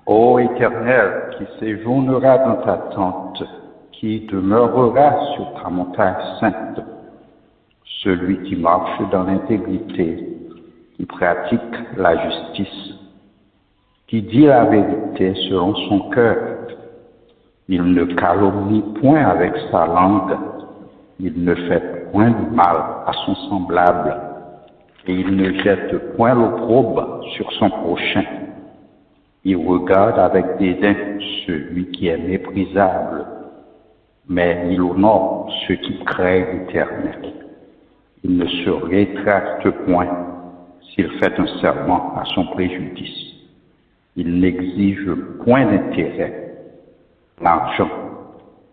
Ô Éternel, qui séjournera dans ta tente, qui demeurera sur ta montagne sainte, celui qui marche dans l'intégrité, qui pratique la justice, qui dit la vérité selon son cœur. Il ne calomnie point avec sa langue, il ne fait point de mal à son semblable, et il ne jette point l'opprobre sur son prochain. Il regarde avec dédain celui qui est méprisable, mais il honore ceux qui craignent l'Éternel. Il ne se rétracte point s'il fait un serment à son préjudice. Il n'exige point d'intérêt, l'argent,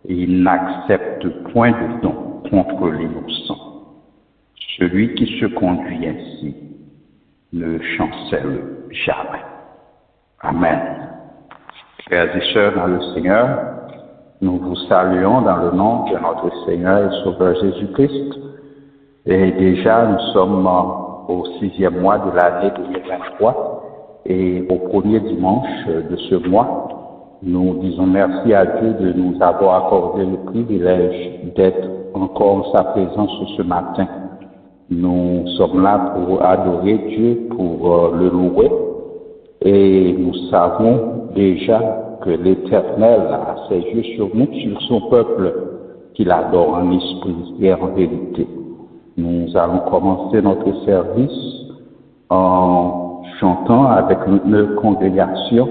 et il n'accepte point de don contre l'innocent. Celui qui se conduit ainsi ne chancelle jamais. Amen. Frères et sœurs dans le Seigneur, nous vous saluons dans le nom de notre Seigneur et Sauveur Jésus-Christ. Et déjà, nous sommes au 6e mois de l'année 2023 et au premier dimanche de ce mois, nous disons merci à Dieu de nous avoir accordé le privilège d'être encore en sa présence ce matin. Nous sommes là pour adorer Dieu, pour le louer. Et nous savons déjà que l'Éternel a ses yeux sur nous, sur son peuple, qu'il adore en esprit et en vérité. Nous allons commencer notre service en chantant avec notre congrégation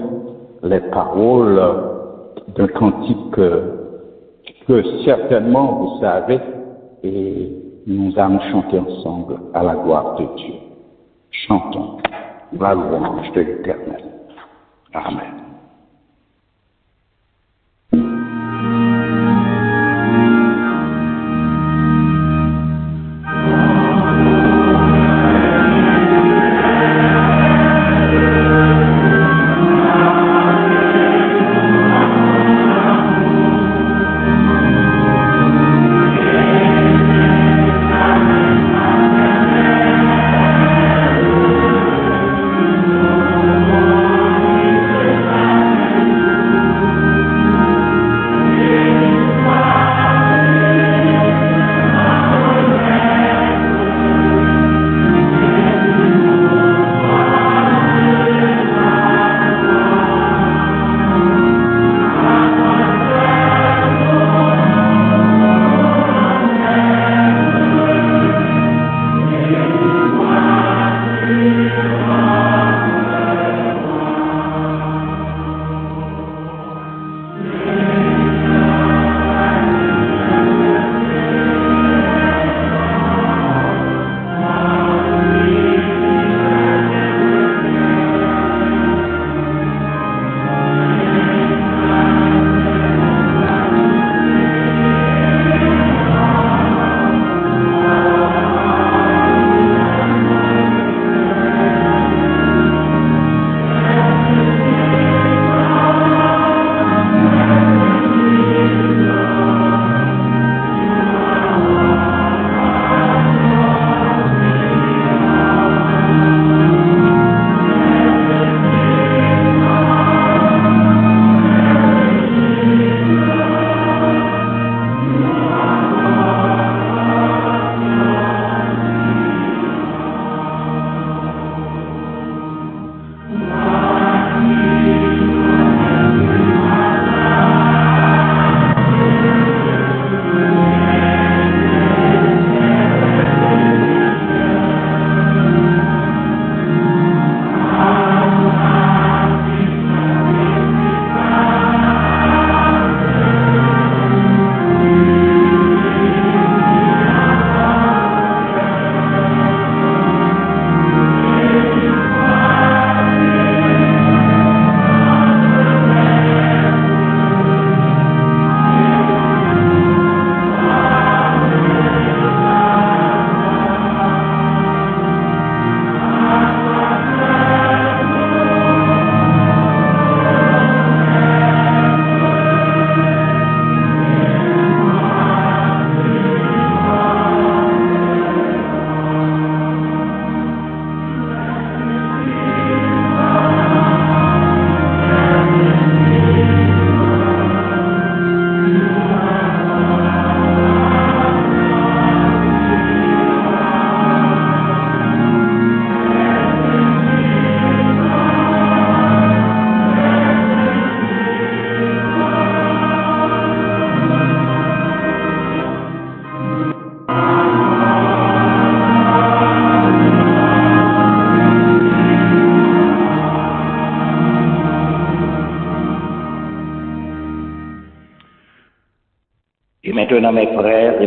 les paroles d'un cantique que certainement vous savez, et nous allons chanter ensemble à la gloire de Dieu. Chantons la louange de l'Éternel. Amen. Amen.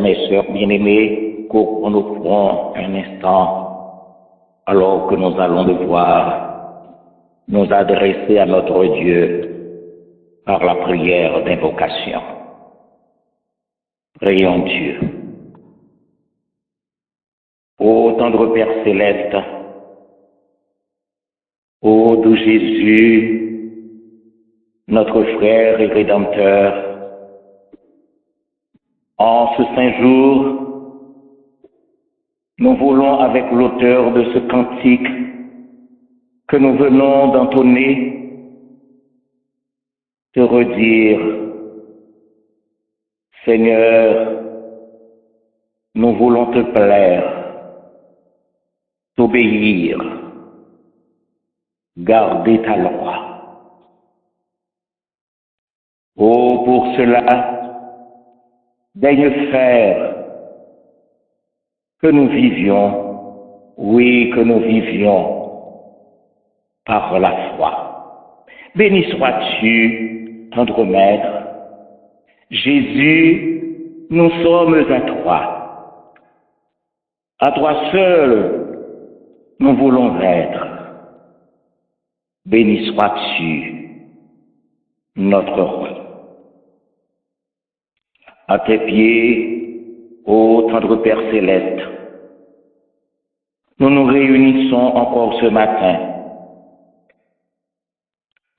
mes sœurs bien-aimés, qu'on nous prend un instant, alors que nous allons devoir nous adresser à notre Dieu par la prière d'invocation. Prions Dieu. Ô tendre Père céleste, ô doux Jésus, notre frère et rédempteur, en ce saint jour, nous voulons, avec l'auteur de ce cantique que nous venons d'entonner, te redire, Seigneur, nous voulons te plaire, t'obéir, garder ta loi. Oh, pour cela, daigne faire que nous vivions, oui, que nous vivions par la foi. Béni sois-tu, tendre Maître. Jésus, nous sommes à toi. À toi seul, nous voulons être. Béni sois-tu, notre roi. À tes pieds, ô tendre Père céleste, nous nous réunissons encore ce matin,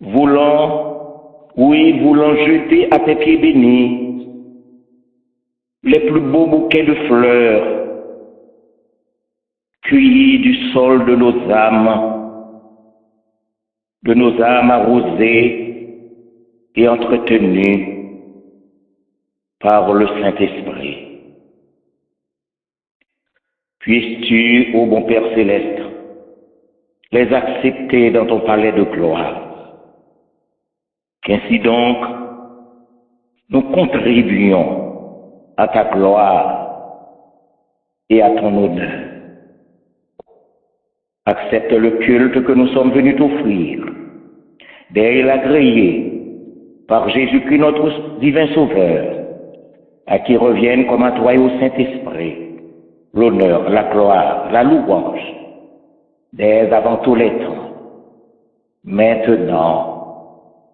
voulant jeter à tes pieds bénis les plus beaux bouquets de fleurs, cueillis du sol de nos âmes arrosées et entretenues par le Saint-Esprit. Puisses-tu, ô bon Père céleste, les accepter dans ton palais de gloire. Qu'ainsi donc, nous contribuions à ta gloire et à ton honneur. Accepte le culte que nous sommes venus t'offrir, dès l'agréé par Jésus-Christ notre divin Sauveur, à qui reviennent comme à toi et au Saint-Esprit l'honneur, la gloire, la louange, dès avant tous les temps, maintenant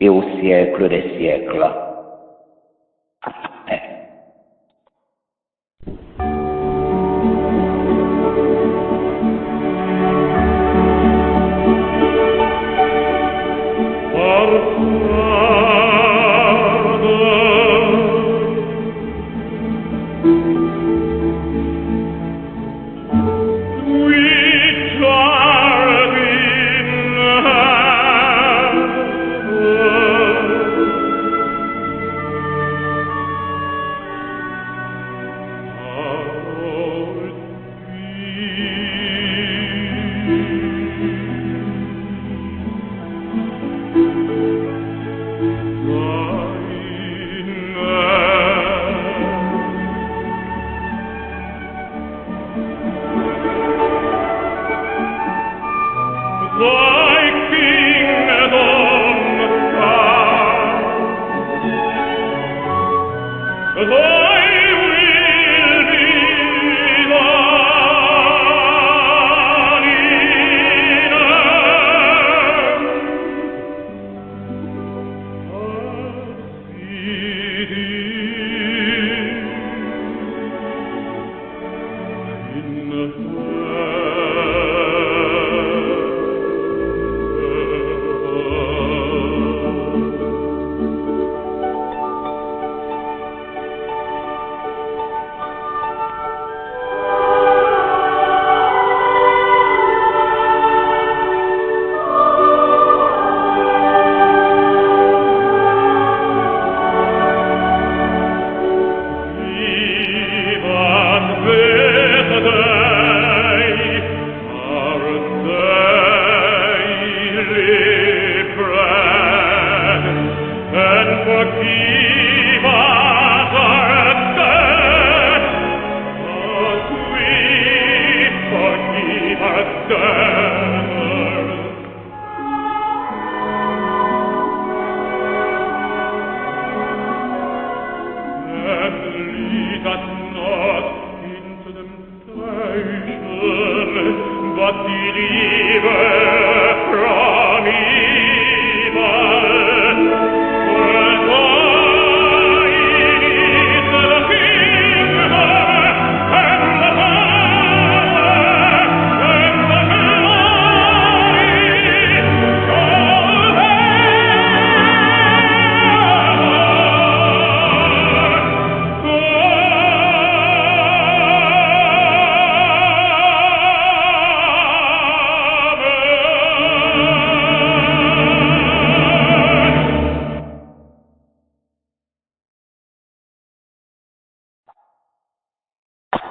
et au siècle des siècles. Amen.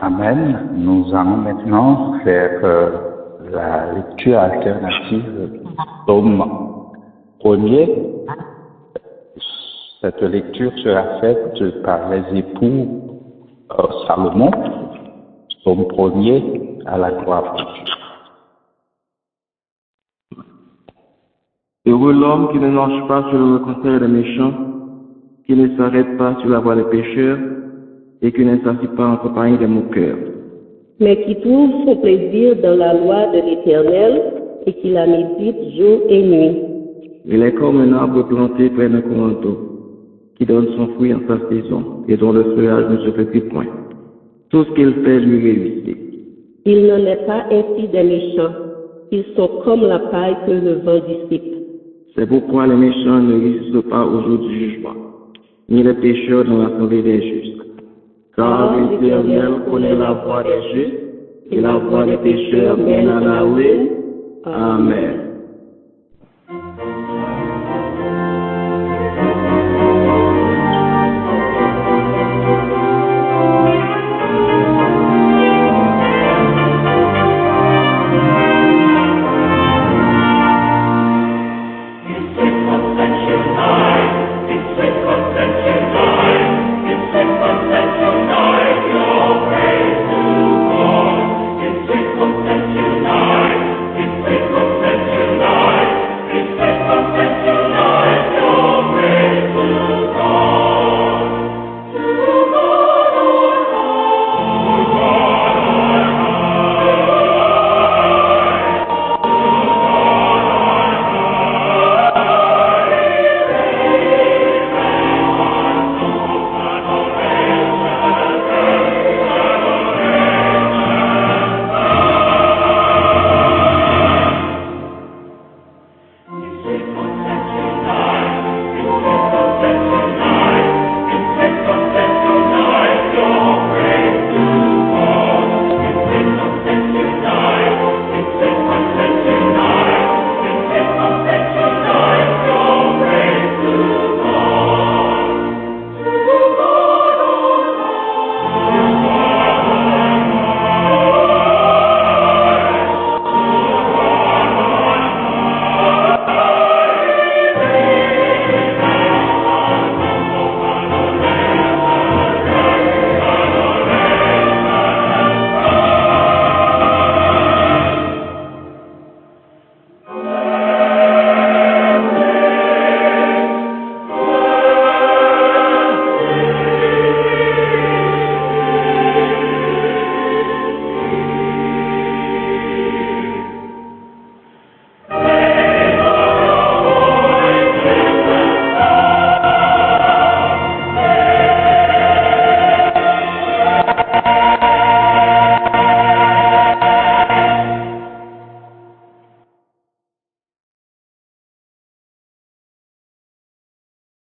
Amen. Nous allons maintenant faire la lecture alternative du psaume premier. Cette lecture sera faite par les époux Salomon, psaume premier, à la gloire de Dieu. Heureux l'homme qui ne marche pas sur le conseil des méchants, qui ne s'arrête pas sur la voie des pécheurs, et qui ne s'assied pas en compagnie des moqueurs. Mais qui trouve son plaisir dans la loi de l'Éternel et qui la médite jour et nuit. Il est comme un arbre planté près d'un courant d'eau, qui donne son fruit en sa saison, et dont le feuillage ne se fatigue point. Tout ce qu'il fait lui réussit. Il n'en est pas ainsi des méchants. Ils sont comme la paille que le vent dissipe. C'est pourquoi les méchants ne réussissent pas au jour du jugement, ni les pécheurs dans l'assemblée des justes. Car l'Éternel connaît la voie des justes, et la voie des pécheurs mène à la ruine. Amen.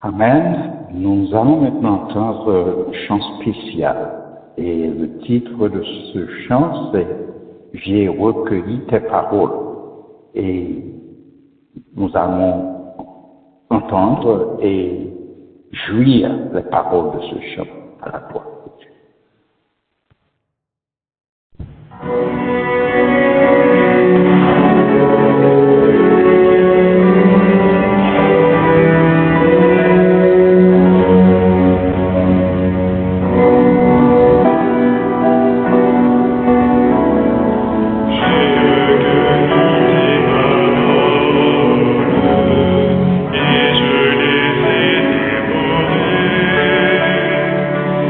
Amen. Nous allons maintenant entendre un chant spécial. Et le titre de ce chant, c'est « J'ai recueilli tes paroles ». Et nous allons entendre et jouir les paroles de ce chant à la gloire de Dieu.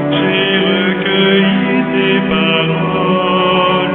J'ai recueilli tes paroles.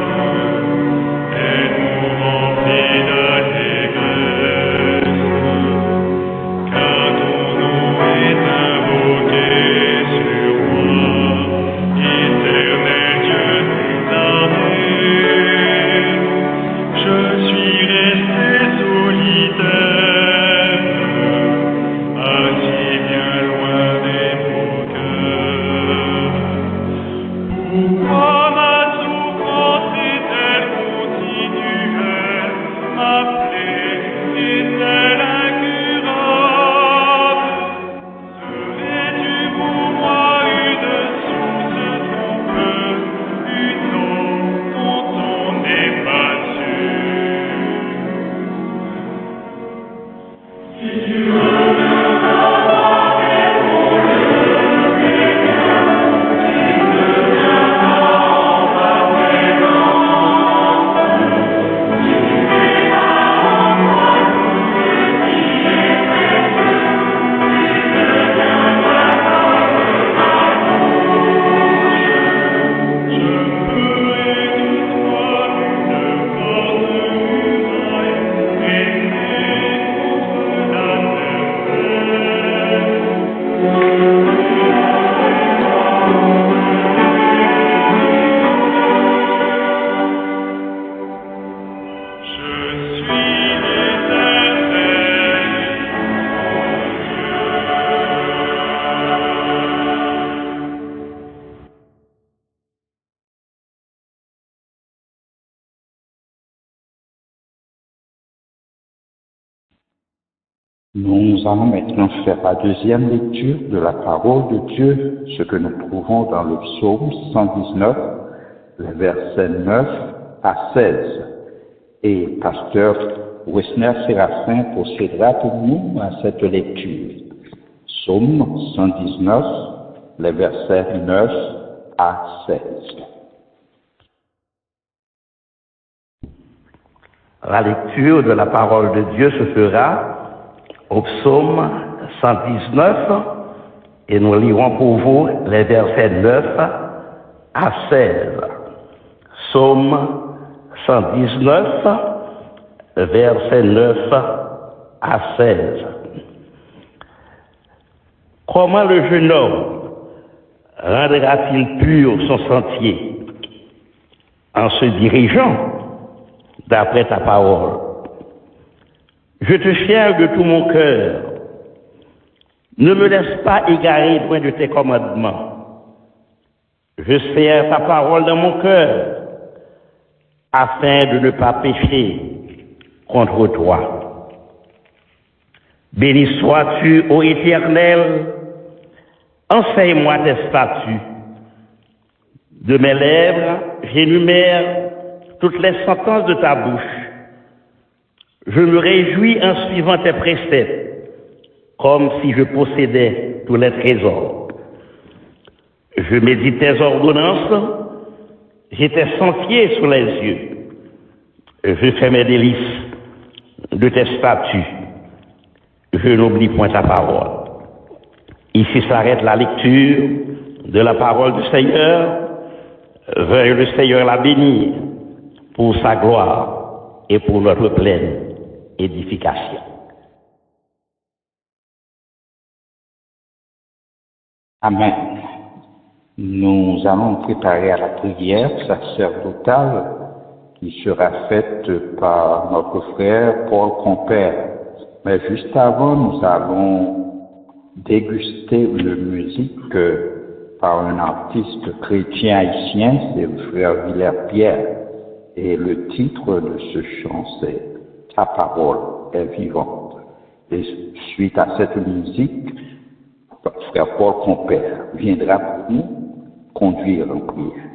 Nous allons maintenant faire la deuxième lecture de la parole de Dieu, ce que nous trouvons dans le psaume 119, les versets 9 à 16. Et pasteur Wessner Séraphin procédera pour nous à cette lecture. Psaume 119, les versets 9 à 16. La lecture de la parole de Dieu se fera au psaume 119 et nous lirons pour vous les versets 9 à 16. Psaume 119, versets 9 à 16. Comment le jeune homme rendra-t-il pur son sentier en se dirigeant d'après ta parole? Je te cherche de tout mon cœur. Ne me laisse pas égarer loin de tes commandements. Je serre ta parole dans mon cœur afin de ne pas pécher contre toi. Béni sois-tu, ô Éternel, enseigne-moi tes statuts. De mes lèvres, j'énumère toutes les sentences de ta bouche. Je me réjouis en suivant tes préceptes, comme si je possédais tous les trésors. Je médite tes ordonnances, j'ai tes sentiers sous les yeux. Je fais mes délices de tes statuts. Je n'oublie point ta parole. Ici s'arrête la lecture de la parole du Seigneur. Veuille le Seigneur la bénir pour sa gloire et pour notre pleine édification. Amen. Nous allons préparer à la prière sacerdotale qui sera faite par notre frère Paul Compère. Mais juste avant, nous allons déguster une musique par un artiste chrétien haïtien, c'est le frère Villers-Pierre. Et le titre de ce chant, c'est « Ta parole est vivante ». Et suite à cette musique, frère Paul Compère viendra pour nous conduire en prière.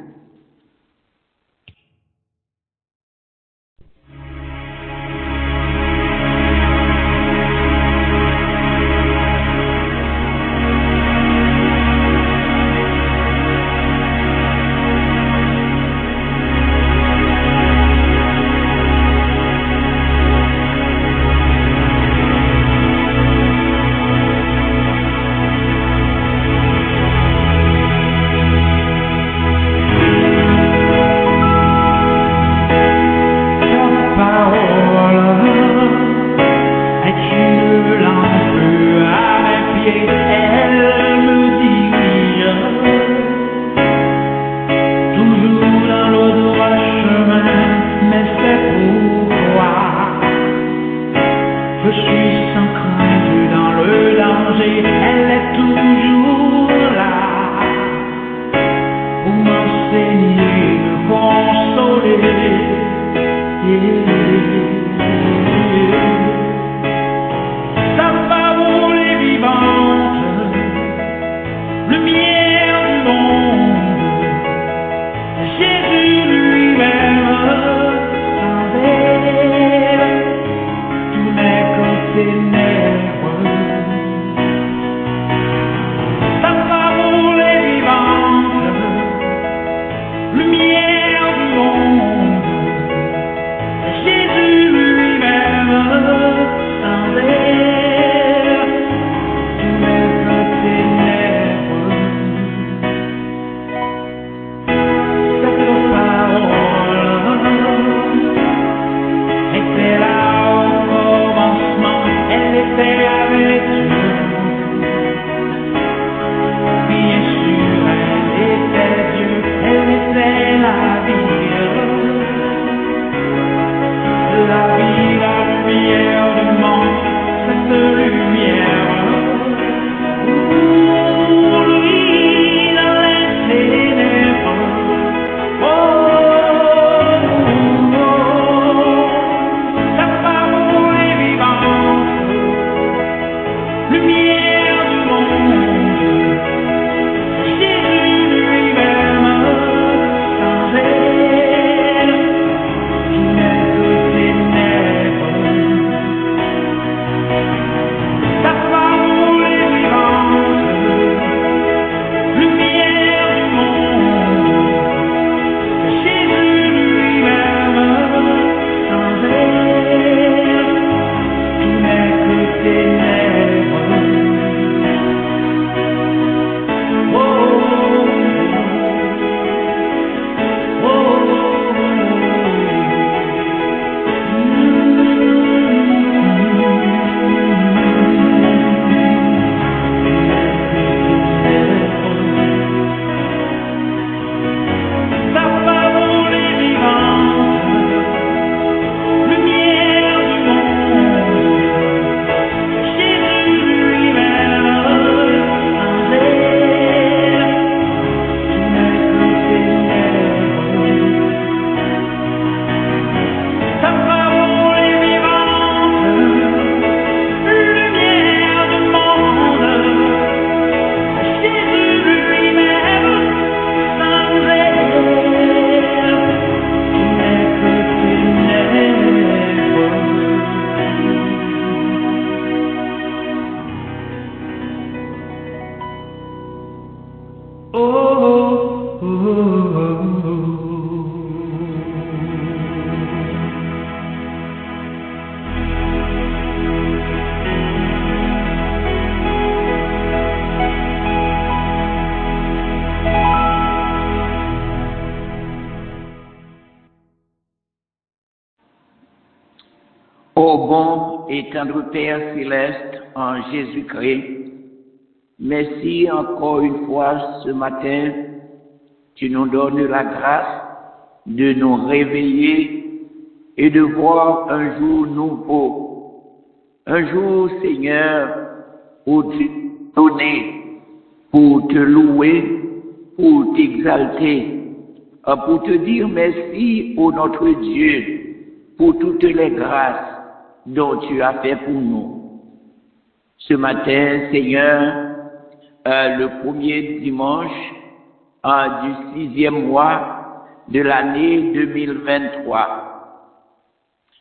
Ô bon et tendre Père céleste en Jésus-Christ, merci encore une fois ce matin, tu nous donnes la grâce de nous réveiller et de voir un jour nouveau. Un jour, Seigneur, où tu donnes pour te louer, pour t'exalter, pour te dire merci au notre Dieu pour toutes les grâces dont tu as fait pour nous. Ce matin, Seigneur, le premier dimanche du 6e mois de l'année 2023,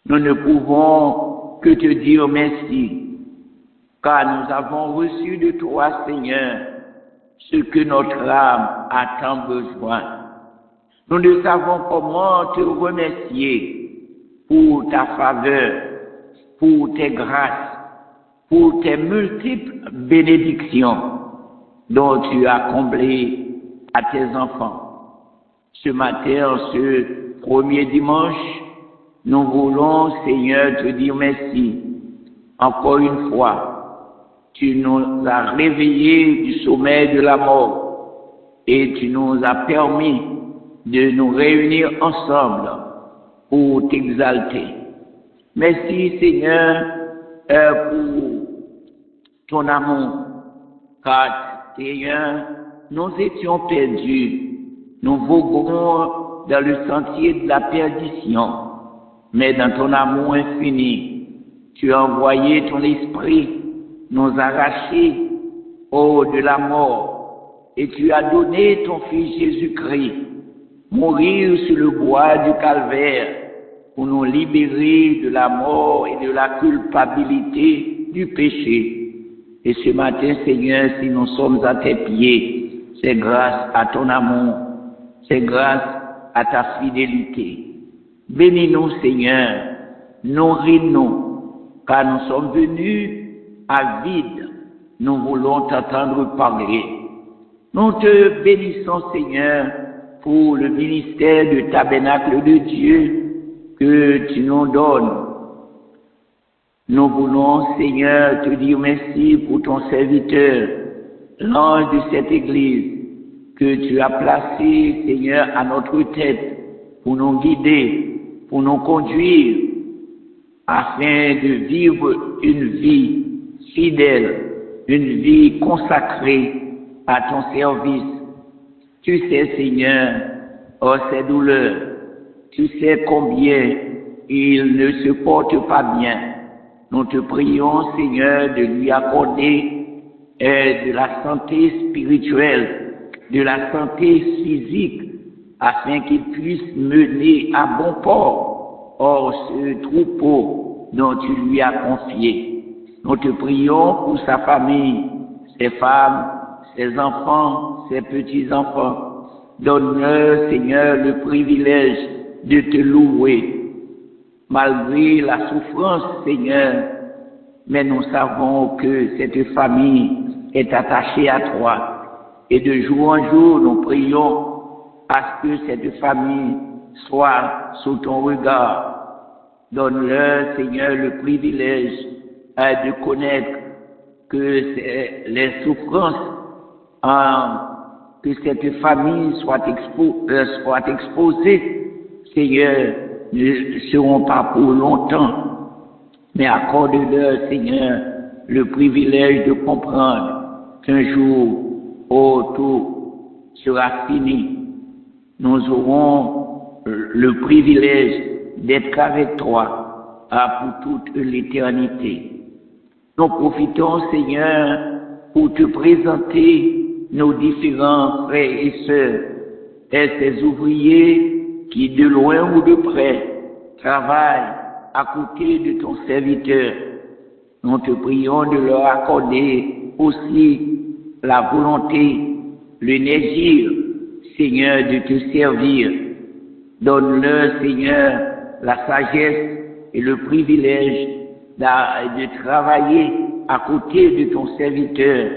nous ne pouvons que te dire merci, car nous avons reçu de toi, Seigneur, ce que notre âme a tant besoin. Nous ne savons comment te remercier pour ta faveur, pour tes grâces, pour tes multiples bénédictions dont tu as comblé à tes enfants. Ce matin, ce premier dimanche, nous voulons, Seigneur, te dire merci. Encore une fois, tu nous as réveillés du sommeil de la mort et tu nous as permis de nous réunir ensemble pour t'exalter. Merci, Seigneur, pour ton amour, car, Seigneur, nous étions perdus. Nous voguons dans le sentier de la perdition, mais dans ton amour infini, tu as envoyé ton esprit nous arracher de la mort, et tu as donné ton Fils Jésus-Christ mourir sur le bois du calvaire pour nous libérer de la mort et de la culpabilité du péché. Et ce matin, Seigneur, si nous sommes à tes pieds, c'est grâce à ton amour, c'est grâce à ta fidélité. Bénis-nous, Seigneur, nourris-nous, car nous sommes venus à vide. Nous voulons t'entendre parler. Nous te bénissons, Seigneur, pour le ministère du tabernacle de Dieu que tu nous donnes. Nous voulons, Seigneur, te dire merci pour ton serviteur, l'ange de cette église, que tu as placé, Seigneur, à notre tête, pour nous guider, pour nous conduire, afin de vivre une vie fidèle, une vie consacrée à ton service. Tu sais, Seigneur, ses douleurs, tu sais combien il ne se porte pas bien. Nous te prions, Seigneur, de lui accorder de la santé spirituelle, de la santé physique, afin qu'il puisse mener à bon port ce troupeau dont tu lui as confié. Nous te prions pour sa famille, ses femmes, ses enfants, ses petits-enfants. Donne-leur, Seigneur, le privilège de te louer, malgré la souffrance, Seigneur, mais nous savons que cette famille est attachée à toi. Et de jour en jour, nous prions à ce que cette famille soit sous ton regard. Donne-leur, Seigneur, le privilège de connaître que les souffrances, que cette famille soit exposée, Seigneur, ne seront pas pour longtemps, mais accorde-leur, Seigneur, le privilège de comprendre qu'un jour, tout sera fini. Nous aurons le privilège d'être avec toi pour toute l'éternité. Nous profitons, Seigneur, pour te présenter nos différents frères et sœurs, et ces ouvriers qui, de loin ou de près, travaillent à côté de ton serviteur. Nous te prions de leur accorder aussi la volonté, l'énergie, Seigneur, de te servir. Donne-leur, Seigneur, la sagesse et le privilège de travailler à côté de ton serviteur,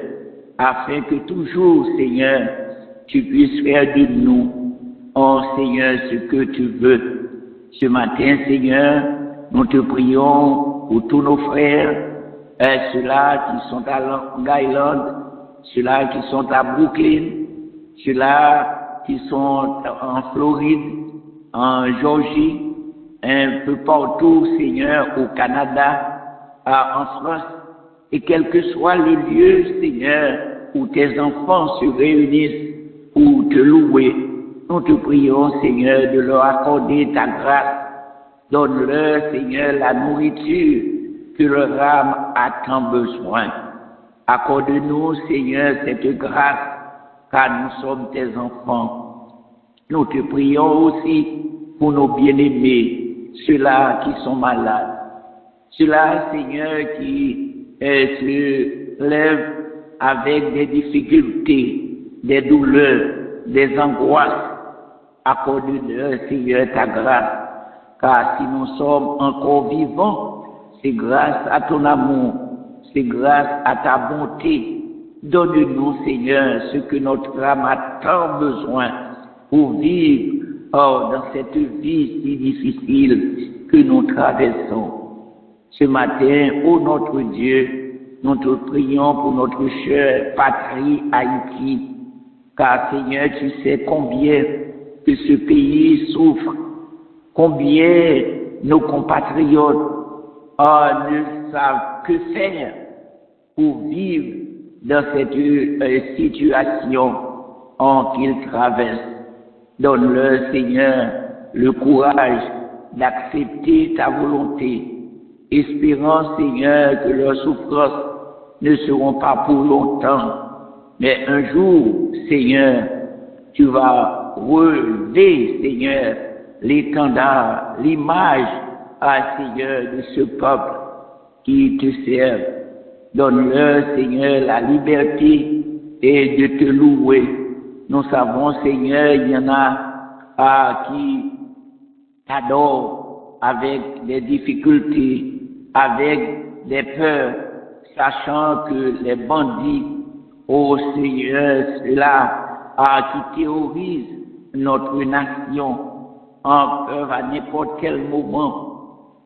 afin que toujours, Seigneur, tu puisses faire de nous, Seigneur, ce que tu veux. Ce matin, Seigneur, Nous te prions pour tous nos frères, ceux-là qui sont à Long Island, ceux-là qui sont à Brooklyn, ceux-là qui sont en Floride, en Georgie, un peu partout, Seigneur, au Canada, en France, et quel que soit le lieu, Seigneur, où tes enfants se réunissent pour te louer, nous te prions, Seigneur, de leur accorder ta grâce. Donne-leur, Seigneur, la nourriture que leur âme a tant besoin. Accorde-nous, Seigneur, cette grâce, car nous sommes tes enfants. Nous te prions aussi pour nos bien-aimés, ceux-là qui sont malades, ceux-là, Seigneur, qui se lèvent avec des difficultés, des douleurs, des angoisses. Accorde-leur, Seigneur, ta grâce, car si nous sommes encore vivants, c'est grâce à ton amour, c'est grâce à ta bonté. Donne-nous, Seigneur, ce que notre âme a tant besoin pour vivre dans cette vie si difficile que nous traversons. Ce matin, ô notre Dieu, nous te prions pour notre chère patrie Haïti, car Seigneur, tu sais combien que ce pays souffre, combien nos compatriotes ne savent que faire pour vivre dans cette situation qu'ils traversent. Donne-leur, Seigneur, le courage d'accepter ta volonté, espérant, Seigneur, que leurs souffrances ne seront pas pour longtemps, mais un jour, Seigneur, tu vas relever, Seigneur, l'étendard, l'image, Seigneur, de ce peuple qui te sert. Donne-leur, Seigneur, la liberté et de te louer. Nous savons, Seigneur, il y en a qui t'adorent avec des difficultés, avec des peurs, sachant que les bandits, ô Seigneur, ceux-là qui terrorisent notre nation, peuvent à n'importe quel moment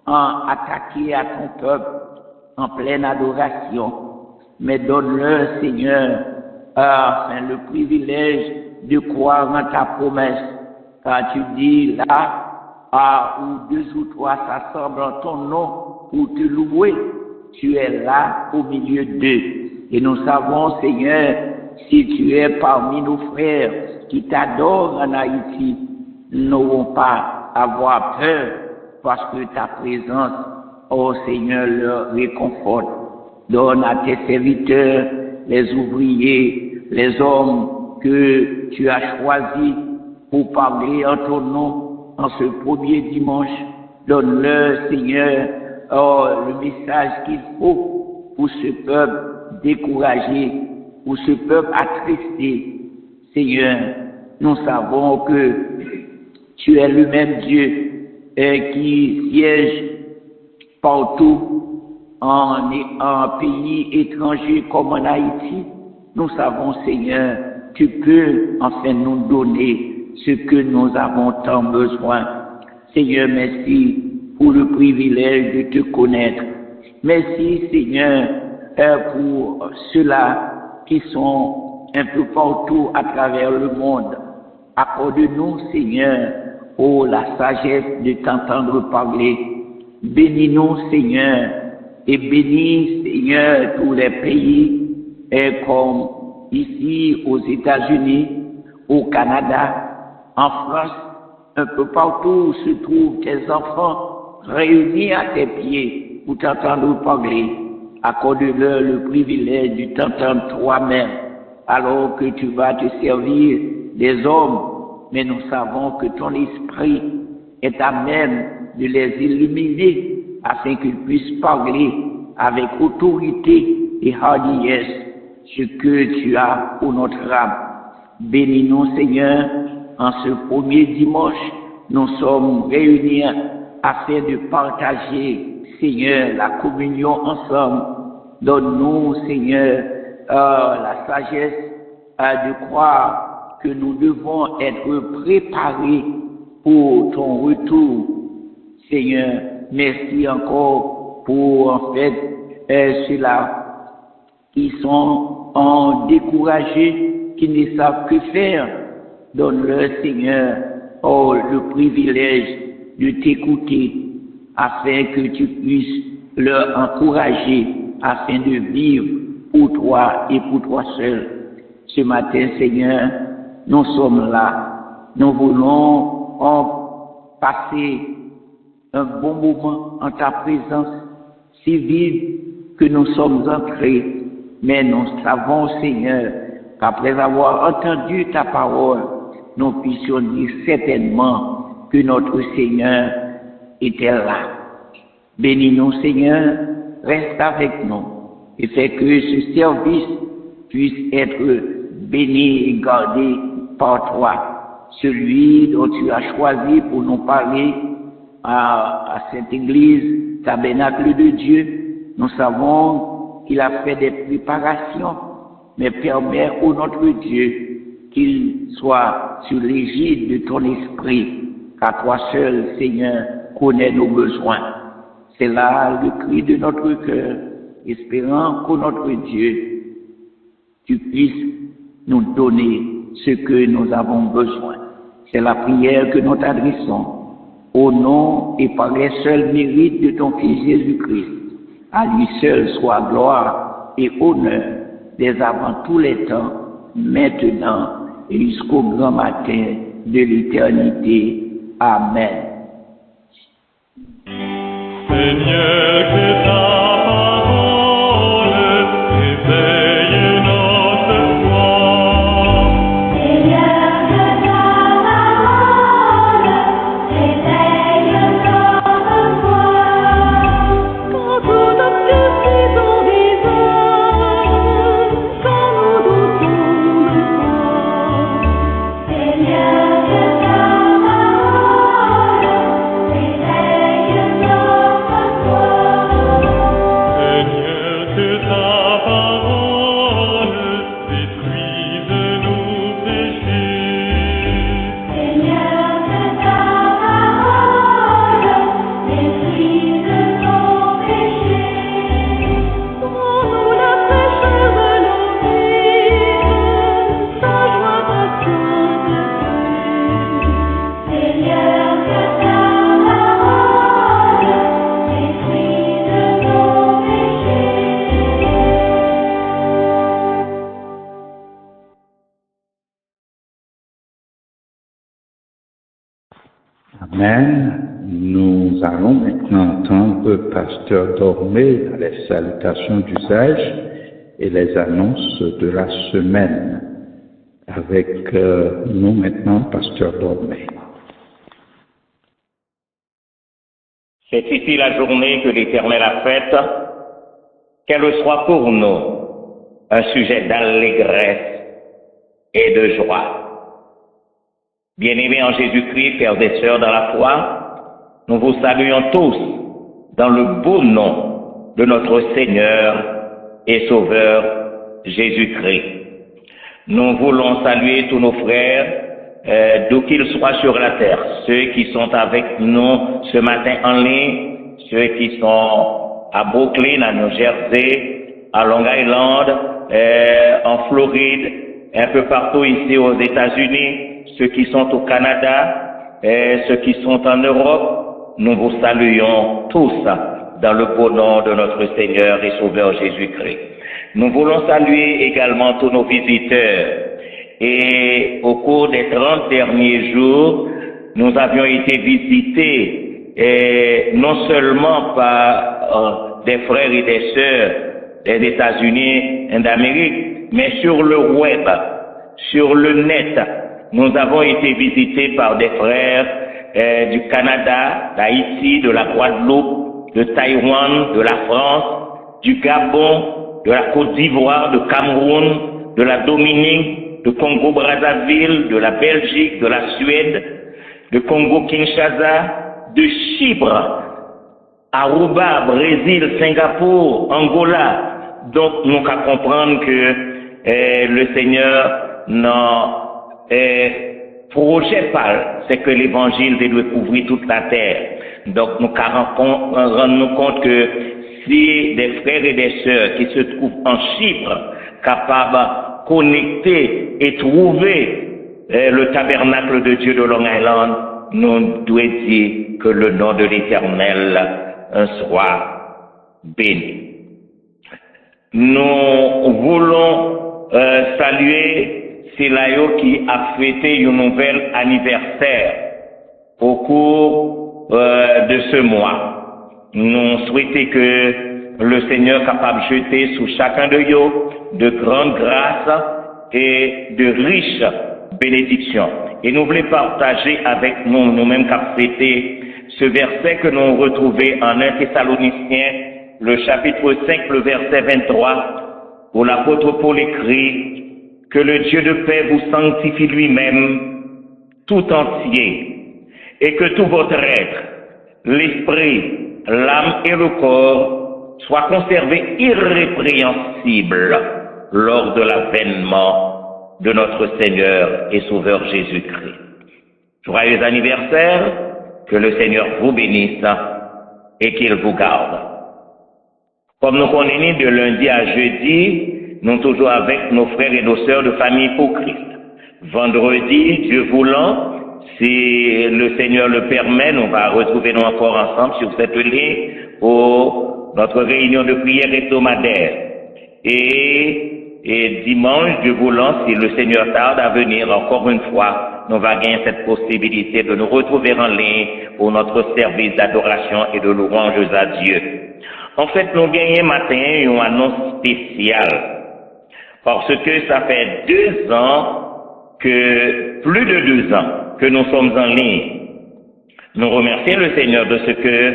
attaquer à ton peuple en pleine adoration. Mais donne-leur, Seigneur, le privilège de croire en ta promesse, car tu dis là, où deux ou trois s'assemblent en ton nom pour te louer, tu es là au milieu d'eux. Et nous savons, Seigneur, si tu es parmi nos frères qui t'adorent en Haïti, nous n'aurons pas à avoir peur, parce que ta présence, ô Seigneur, leur réconforte. Donne à tes serviteurs, les ouvriers, les hommes que tu as choisis pour parler en ton nom en ce premier dimanche. Donne-leur, Seigneur, le message qu'il faut pour ce peuple découragé, pour ce peuple attristé. Seigneur, nous savons que tu es le même Dieu qui siège partout en pays étrangers comme en Haïti. Nous savons, Seigneur, tu peux enfin nous donner ce que nous avons tant besoin. Seigneur, merci pour le privilège de te connaître. Merci, Seigneur, pour ceux-là qui sont un peu partout à travers le monde. Accorde-nous, Seigneur, la sagesse de t'entendre parler. Bénis-nous, Seigneur, et bénis, Seigneur, tous les pays, comme ici aux États-Unis, au Canada, en France, un peu partout où se trouvent tes enfants réunis à tes pieds pour t'entendre parler. Accorde-leur le privilège de t'entendre toi-même, alors que tu vas te servir des hommes, mais nous savons que ton esprit est à même de les illuminer afin qu'ils puissent parler avec autorité et hardiesse ce que tu as pour notre âme. Bénis-nous, Seigneur, en ce premier dimanche, nous sommes réunis afin de partager, Seigneur, la communion ensemble. Donne-nous, Seigneur, la sagesse de croire que nous devons être préparés pour ton retour. Seigneur, merci encore pour, en fait, ceux-là qui sont découragés, qui ne savent que faire. Donne-leur, Seigneur, le privilège de t'écouter, afin que tu puisses leur encourager, afin de vivre pour toi et pour toi seul. Ce matin, Seigneur, nous sommes là. Nous voulons passer un bon moment en ta présence, si vide que nous sommes entrés. Mais nous savons, Seigneur, qu'après avoir entendu ta parole, nous puissions dire certainement que notre Seigneur était là. Bénis-nous, Seigneur, reste avec nous et fais que ce service puisse être béni et gardé par toi, celui dont tu as choisi pour nous parler à cette église, tabernacle de Dieu. Nous savons qu'il a fait des préparations, mais permets au notre Dieu qu'il soit sous l'égide de ton esprit, car toi seul, Seigneur, connais nos besoins. C'est là le cri de notre cœur, espérant qu'au notre Dieu, tu puisses nous donner ce que nous avons besoin. C'est la prière que nous t'adressons, au nom et par les seuls mérites de ton Fils Jésus-Christ. À lui seul soit gloire et honneur, dès avant tous les temps, maintenant et jusqu'au grand matin de l'éternité. Amen. Seigneur, que ta parole éveille notre foi. Seigneur, que ta parole éveille notre foi. Quand tout obscurcit ton visage, quand nous doutons de toi. Seigneur, que ta parole éveille notre foi. Seigneur, que ta parole détruise nos péchés. Seigneur, que ta parole détruise nos péchés. Rends-nous la fraîcheur de nos vies, ta joie, ta sainteté. Seigneur, que ta parole détruise nos péchés. Amen. Nous allons maintenant entendre Pasteur Dormé dans les salutations d'usage et les annonces de la semaine. Avec nous maintenant, Pasteur Dormé. C'est ici la journée que l'Éternel a faite, qu'elle soit pour nous un sujet d'allégresse et de joie. Bien-aimés en Jésus-Christ, frères et sœurs dans la foi, nous vous saluons tous dans le beau nom de notre Seigneur et Sauveur Jésus-Christ. Nous voulons saluer tous nos frères, d'où qu'ils soient sur la terre, ceux qui sont avec nous ce matin en ligne, ceux qui sont à Brooklyn, à New Jersey, à Long Island, en Floride, un peu partout ici aux États-Unis, ceux qui sont au Canada, ceux qui sont en Europe, nous vous saluons tous dans le beau nom de notre Seigneur et Sauveur Jésus-Christ. Nous voulons saluer également tous nos visiteurs. Et au cours des 30 derniers jours, nous avions été visités non seulement par des frères et des sœurs des États-Unis et d'Amérique, mais sur le web, sur le net. Nous avons été visités par des frères du Canada, d'Haïti, de la Guadeloupe, de Taïwan, de la France, du Gabon, de la Côte d'Ivoire, de Cameroun, de la Dominique, de Congo-Brazzaville, de la Belgique, de la Suède, de Congo-Kinshasa, de Chypre, Aruba, Brésil, Singapour, Angola. Donc, nous qu'à comprendre que le Seigneur n'en projet pas, c'est que l'évangile doit couvrir toute la terre. Donc, nous rendons compte que si des frères et des sœurs qui se trouvent en Chypre, capables de connecter et trouver le tabernacle de Dieu de Long Island, nous devons dire que le nom de l'Éternel soit béni. Nous voulons saluer Silayo qui a fêté un nouvel anniversaire au cours de ce mois. Nous souhaitons que le Seigneur capable de jeter sous chacun de eux de grandes grâces et de riches bénédictions. Et nous voulons partager avec nous-mêmes qui avons fêté ce verset que nous retrouvons en 1 Thessaloniciens, le chapitre 5, le verset 23, où l'apôtre Paul écrit que le Dieu de paix vous sanctifie lui-même tout entier, et que tout votre être, l'esprit, l'âme et le corps soient conservés irrépréhensibles lors de l'avènement de notre Seigneur et Sauveur Jésus-Christ. Joyeux anniversaire, que le Seigneur vous bénisse et qu'il vous garde. Comme nous connaissons de lundi à jeudi, nous sommes toujours avec nos frères et nos sœurs de famille pour Christ. Vendredi, Dieu voulant, si le Seigneur le permet, nous allons retrouver nous encore ensemble sur cette ligne pour notre réunion de prière hebdomadaire. Et dimanche, Dieu voulant, si le Seigneur tarde à venir encore une fois, nous allons gagner cette possibilité de nous retrouver en ligne pour notre service d'adoration et de louange à Dieu. En fait, nous gagnons matin une annonce spéciale. Parce que ça fait plus de 2 ans que nous sommes en ligne. Nous remercions le Seigneur de ce que,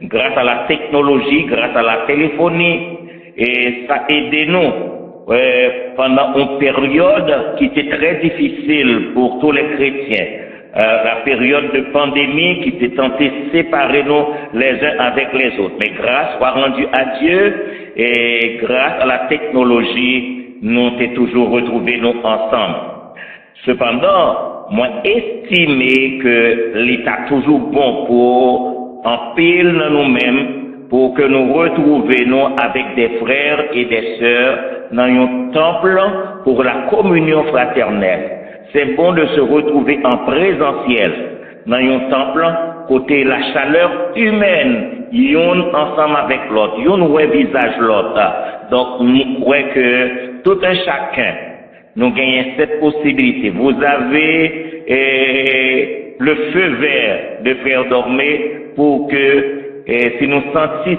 grâce à la technologie, grâce à la téléphonie, et ça a aidé nous pendant une période qui était très difficile pour tous les chrétiens. La période de pandémie qui était tentée de séparer nous les uns avec les autres. Mais grâce soit rendue à Dieu et grâce à la technologie, nous t'es toujours retrouvés nous ensemble. Cependant, moi estimé que l'État toujours bon pour en pile dans nous-mêmes, pour que nous retrouvions avec des frères et des sœurs dans un temple pour la communion fraternelle. C'est bon de se retrouver en présentiel dans un temple, côté la chaleur humaine, yon ensemble avec l'autre, yon ouais visage l'autre. Donc, nous croyons que tout un chacun, nous gagnons cette possibilité. Vous avez le feu vert de Frère Dormé pour que, si nous sentons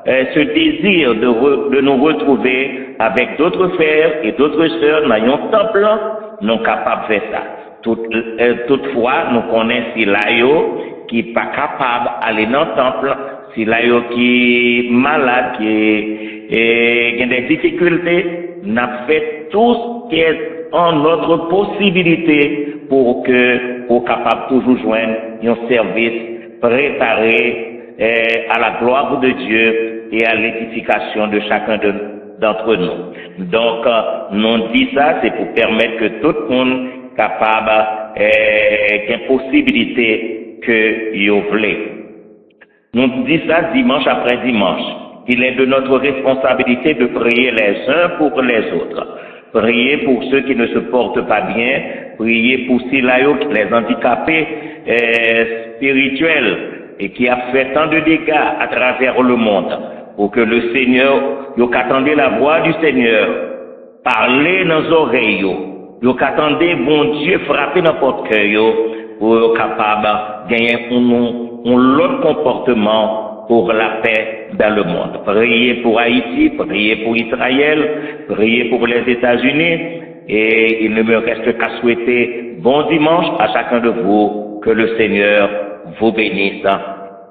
ce désir de nous retrouver avec d'autres frères et d'autres sœurs dans un temple, nous sommes capables de faire ça. Toutefois, nous connaissons Silayo qui n'est pas capable d'aller dans le temple, Silayo qui est malade, qui a des difficultés, nous avons fait tout ce qui est en notre possibilité pour que nous soyons capables de toujours joindre un service préparé à la gloire de Dieu et à l'édification de chacun d'entre nous. Donc, nous disons ça, c'est pour permettre que tout le monde capable, qu'il y ait possibilité que vous voulez. Nous disons ça dimanche après dimanche. Il est de notre responsabilité de prier les uns pour les autres. Prier pour ceux qui ne se portent pas bien, prier pour Silayo, les handicapés spirituels et qui a fait tant de dégâts à travers le monde, pour que le Seigneur, vous attendez la voix du Seigneur, parler dans les oreilles, vous attendez bon Dieu frapper dans votre cœur, pour être capable de gagner un autre comportement pour la paix dans le monde. Priez pour Haïti, priez pour Israël, priez pour les États-Unis, et il ne me reste qu'à souhaiter bon dimanche à chacun de vous, que le Seigneur vous bénisse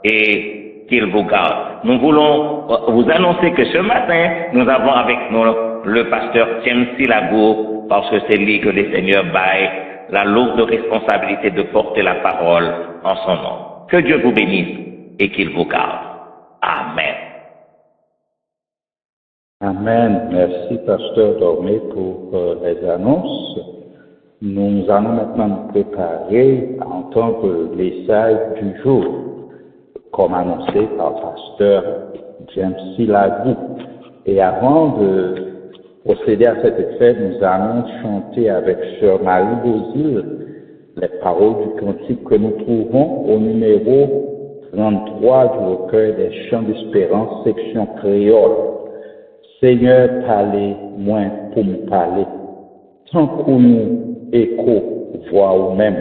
et qu'il vous garde. Nous voulons vous annoncer que ce matin, nous avons avec nous le pasteur James Silago, parce que c'est lui que le Seigneur baille la lourde responsabilité de porter la parole en son nom. Que Dieu vous bénisse et qu'il vous garde. Amen. Amen. Merci, pasteur Dormé, pour les annonces. Nous allons maintenant nous préparer à entendre les messages du jour. comme annoncé par le pasteur James Siladou. Et avant de procéder à cet effet, nous allons chanter avec Sœur Marie Bozil les paroles du cantique que nous trouvons au numéro 33 du recueil des chants d'espérance, section créole. Seigneur, parlez moins pour me parler, tant qu'on nous écho, voix ou même,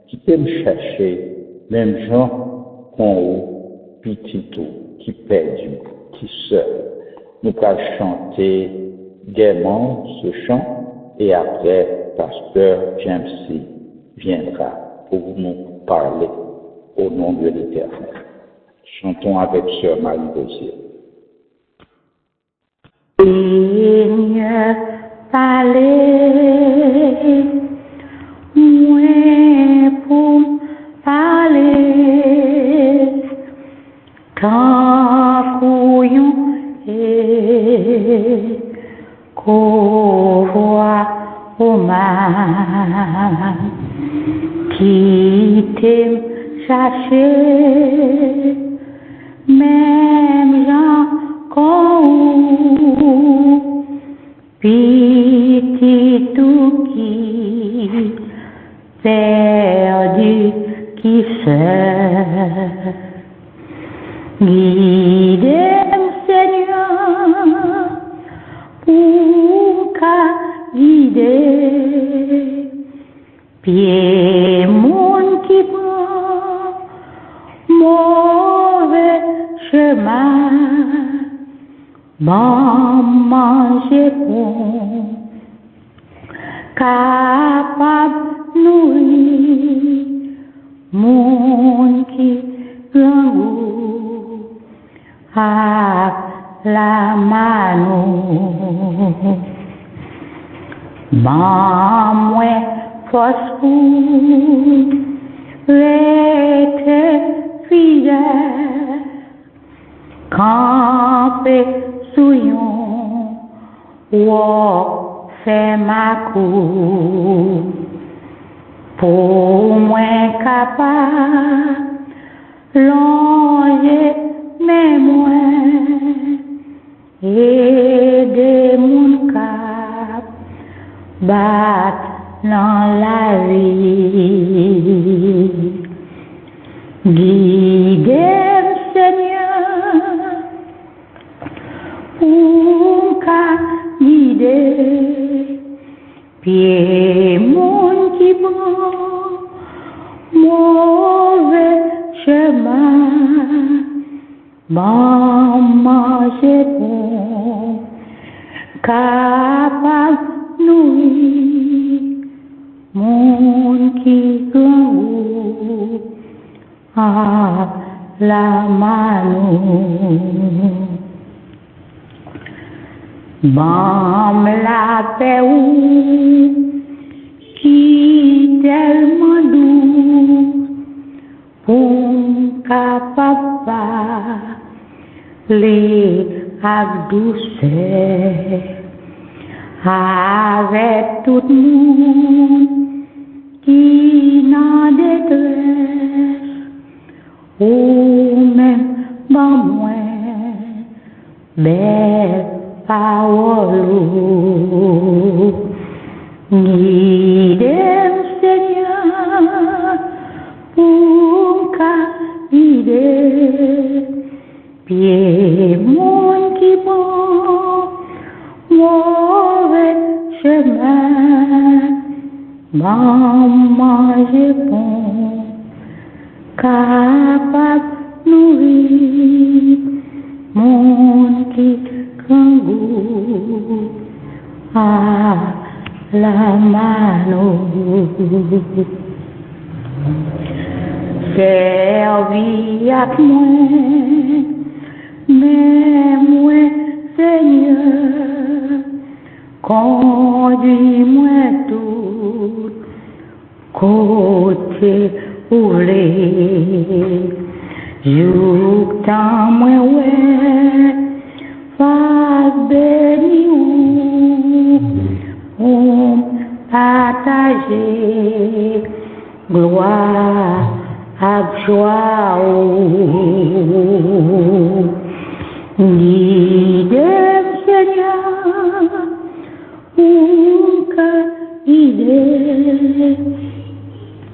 qui peut me chercher, même gens qu'on ou petit tout, qui perdu, qui seul. Nous allons chanter gaiement ce chant et après, pasteur James C. viendra pour nous parler au nom de l'Éternel. Chantons avec Sœur Marie Bozil. Seigneur, parlez, moins pour parler, quand couillon et qu'on voit au mal, qui t'aime chercher, même gens qu'on petit tout qui perdu qui seul guide Seigneur pour qu'à guider pied monde qui prend mauvais chemin manger bon capable nourrir monde qui grand à la mano moins force pour rester fidèle camper souillon ou fait ma cour pour moins capable longer mais moins aider mon cap battre dans la vie guider Seigneur pour qu'à guider pied mon qui prend mauvais chemin manger bon capable nourrir mon qui grand à la mano Mam la paix qui tellement doux pour papa les douceur avec tout le monde qui n'en détresse ou même dans moi belle parole guide Seigneur pour guider pied mon qui bon mauvais chemin manger bon capable nourrir mon qui kangou à la mano servi à moi mais moi Seigneur conduis-moi tout côté ouvlé j'outan moi ouais face béni ou partager gloire à joie Guide Seigneur, guide,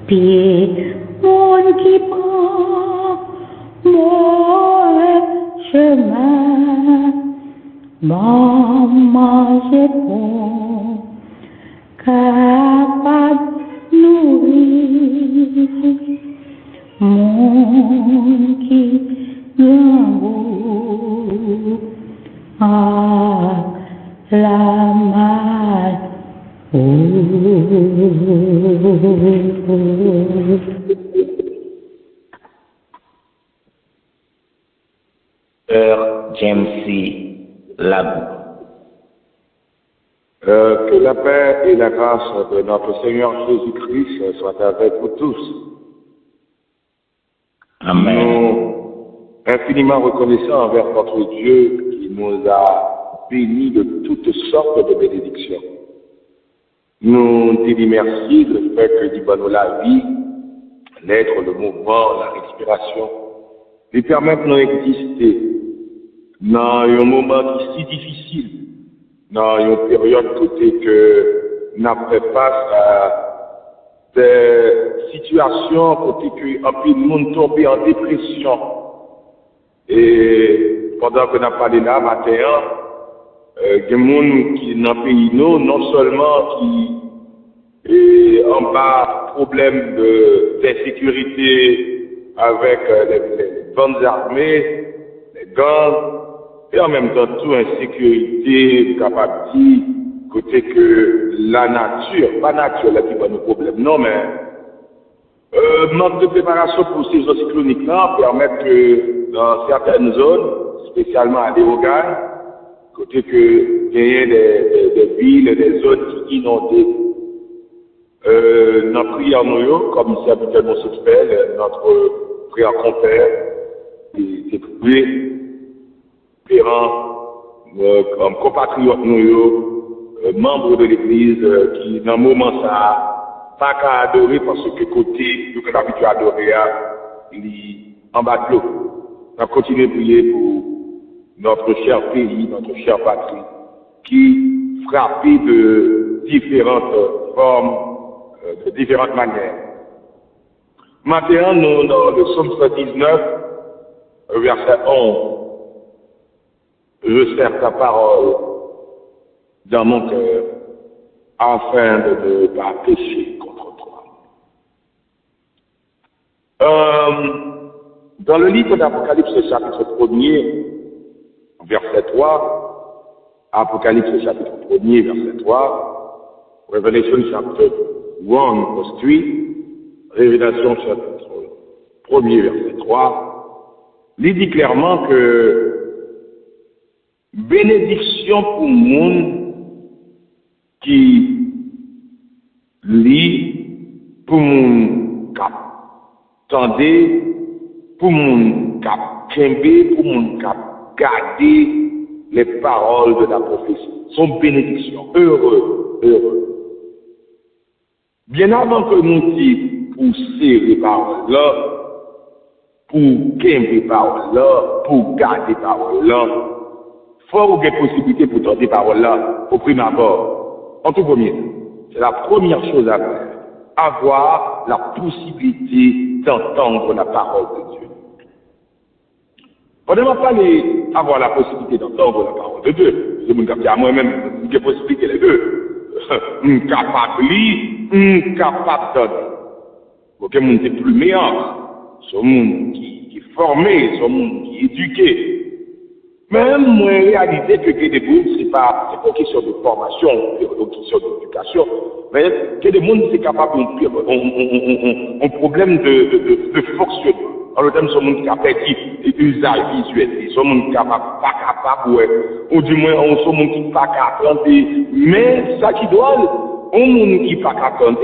pied mon qui prend mauvais chemin, maman c'est bon, capable nourrir, mon qui grand à la main. Sœur James C. Labou. Que la paix et la grâce de notre Seigneur Jésus-Christ soient avec vous tous. Amen. Nous infiniment reconnaissants envers notre Dieu qui nous a bénis de toutes sortes de bénédictions. Nous te disons merci de le fait que nous avons la vie, l'être, le mouvement, la respiration, nous permettent de nous exister dans un moment qui est si difficile, dans une période côté que nous avons fait face à des situations côté que un peu de monde tombé en dépression. Et pendant que nous avons parlé là, matin, il y a des gens qui dans le pays, non seulement qui est en bas problème d'insécurité avec les bandes armées, les gangs, et en même temps tout insécurité, capable de dire, côté que la nature, pas nature là qui va nos problèmes, non, mais manque de préparation pour ces zones cycloniques là permettent que dans certaines zones, spécialement à Léogane, côté que il y a des villes, des zones qui inondées. Notre prière nous, comme c'est habituellement se fait, notre prière compère, est prié, comme compatriotes nous, membres de l'Église, qui dans le moment ça, pas qu'à adorer parce que côté, que l'habitude à adorer, il est en bas de l'eau. On va continuer à prier pour notre cher pays, notre chère patrie, qui frappé de différentes formes, de différentes manières. Maintenant, nous, dans le psaume 119, verset 11, je serre ta parole dans mon cœur, afin de ne pas pécher contre toi. Dans le livre d'Apocalypse, chapitre 1er, verset 3, Apocalypse chapitre 1er, verset 3, Revelation chapter 1, verse 3, Révélation chapitre 1er, verset 3, il dit clairement que bénédiction pour le monde qui lit, pour le monde qui tendait, pour le monde qui kembe, pour le monde qui garder les paroles de la prophétie. Son bénédiction. Heureux, heureux. Bien avant que nous disions pousser les paroles là, pour kembe les paroles là, pour garder les paroles là, il faut avoir des possibilités pour tenter les paroles là, au prime abord. En tout premier, c'est la première chose à faire. Avoir la possibilité d'entendre la parole de Dieu. On ne va pas avoir la possibilité d'entendre la parole de Dieu. Je me dis à moi-même, j'ai possibilité les deux. Je suis capable de lire, je suis capable d'entendre. Parce que je suis plus meilleur. C'est un monde qui est formé, c'est un monde qui est éduqué. Même moi, réaliser que des gens, c'est pas une question de formation, c'est une question d'éducation. Mais que des gens, c'est capable un problème de fonctionnement. En le terme, ce monde qui a perdu l'usage visuel, ce monde qui n'est pas capable, ou du moins, ce monde qui n'est pas capable. Mais ça qui doit, un monde qui n'est pas capable,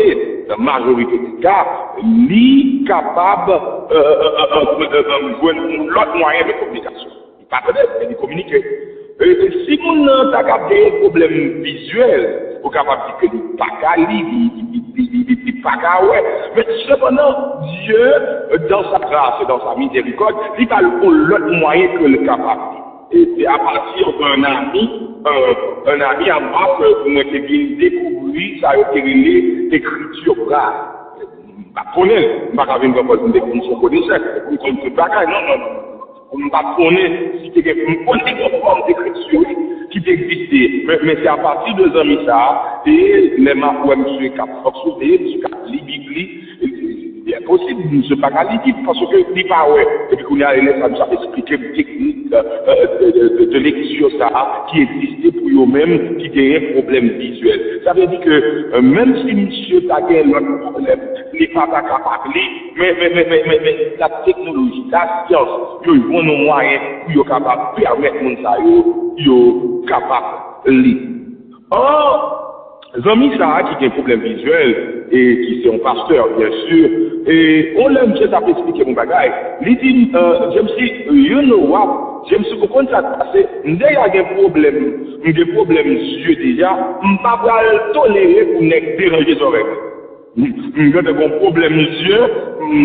la majorité des cas, est capable de jouer l'autre moyen de communication. Il n'est pas capable de communiquer. Si on a un problème visuel, ou capable de dire que il pas il pas ouais. Mais cependant, Dieu, dans sa grâce et dans sa miséricorde, il va l'autre moyen que le capable. Et c'est à partir d'un ami à moi que moi j'ai bien découvert, ça a été l'écriture grave. Je connais, je ne vais pas vous dire que je connais ça, je connais pas non. On ne va pas connaître si tu connais une forme d'écriture qui existait. Mais c'est à partir de amis ça, et les marques monsieur Cap Foxouté, monsieur Cap Libibli, il est possible de ne pas lire parce que il pas ouais. Et puis qu'on a ça expliquer une technique de lecture ça qui existait pour eux-mêmes qui avaient un problème visuel. Ça veut dire que même si monsieur a un problème, il n'est pas capable de lire, mais la technologie, la science, ils vont nos moyens pour capable de permettre ça, ils capable de lire. Or, Zami Sarah qui a un problème visuel et qui est un pasteur bien sûr et on l'aime je t'ai expliqué mon bagage il dit j'aime si you know what j'aime si pourquoi ça passé il y a un problème yeux déjà on pas tolérer pour ne déranger les oreilles il y a un problème yeux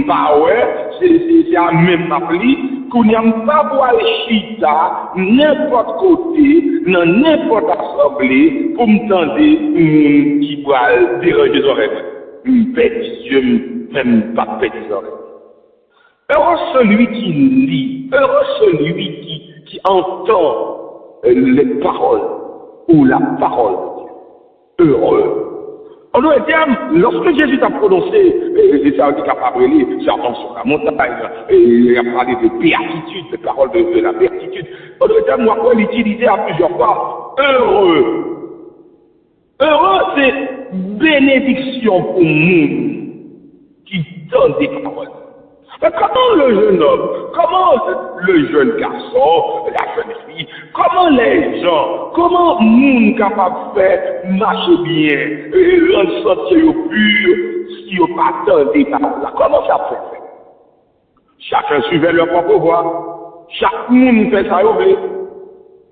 bah ouais c'est à même appli qu'on n'y a pas voir chita n'importe côté dans n'importe assemblée pour me tendre qui va déranger les oreilles. Petit yeux, même pas petit oreilles. Heureux celui qui lit, heureux celui qui entend les paroles ou la parole de Dieu. Heureux. En d'autres termes, lorsque Jésus a prononcé, et ça a été capable de lire, servant sur la montagne, et il a parlé de béatitude, de paroles de la béatitude. En d'autres termes, moi, on l'utilisait à plusieurs fois. Heureux. Heureux, c'est bénédiction pour nous qui donne des paroles. Mais comment le jeune homme, comment le jeune garçon, la jeune fille, comment les gens, comment nous capables de faire marcher bien, et rendre sentier pur, si on pas tant des paroles là, comment ça fait? Chacun suivait leur propre voie. Chaque monde fait ça,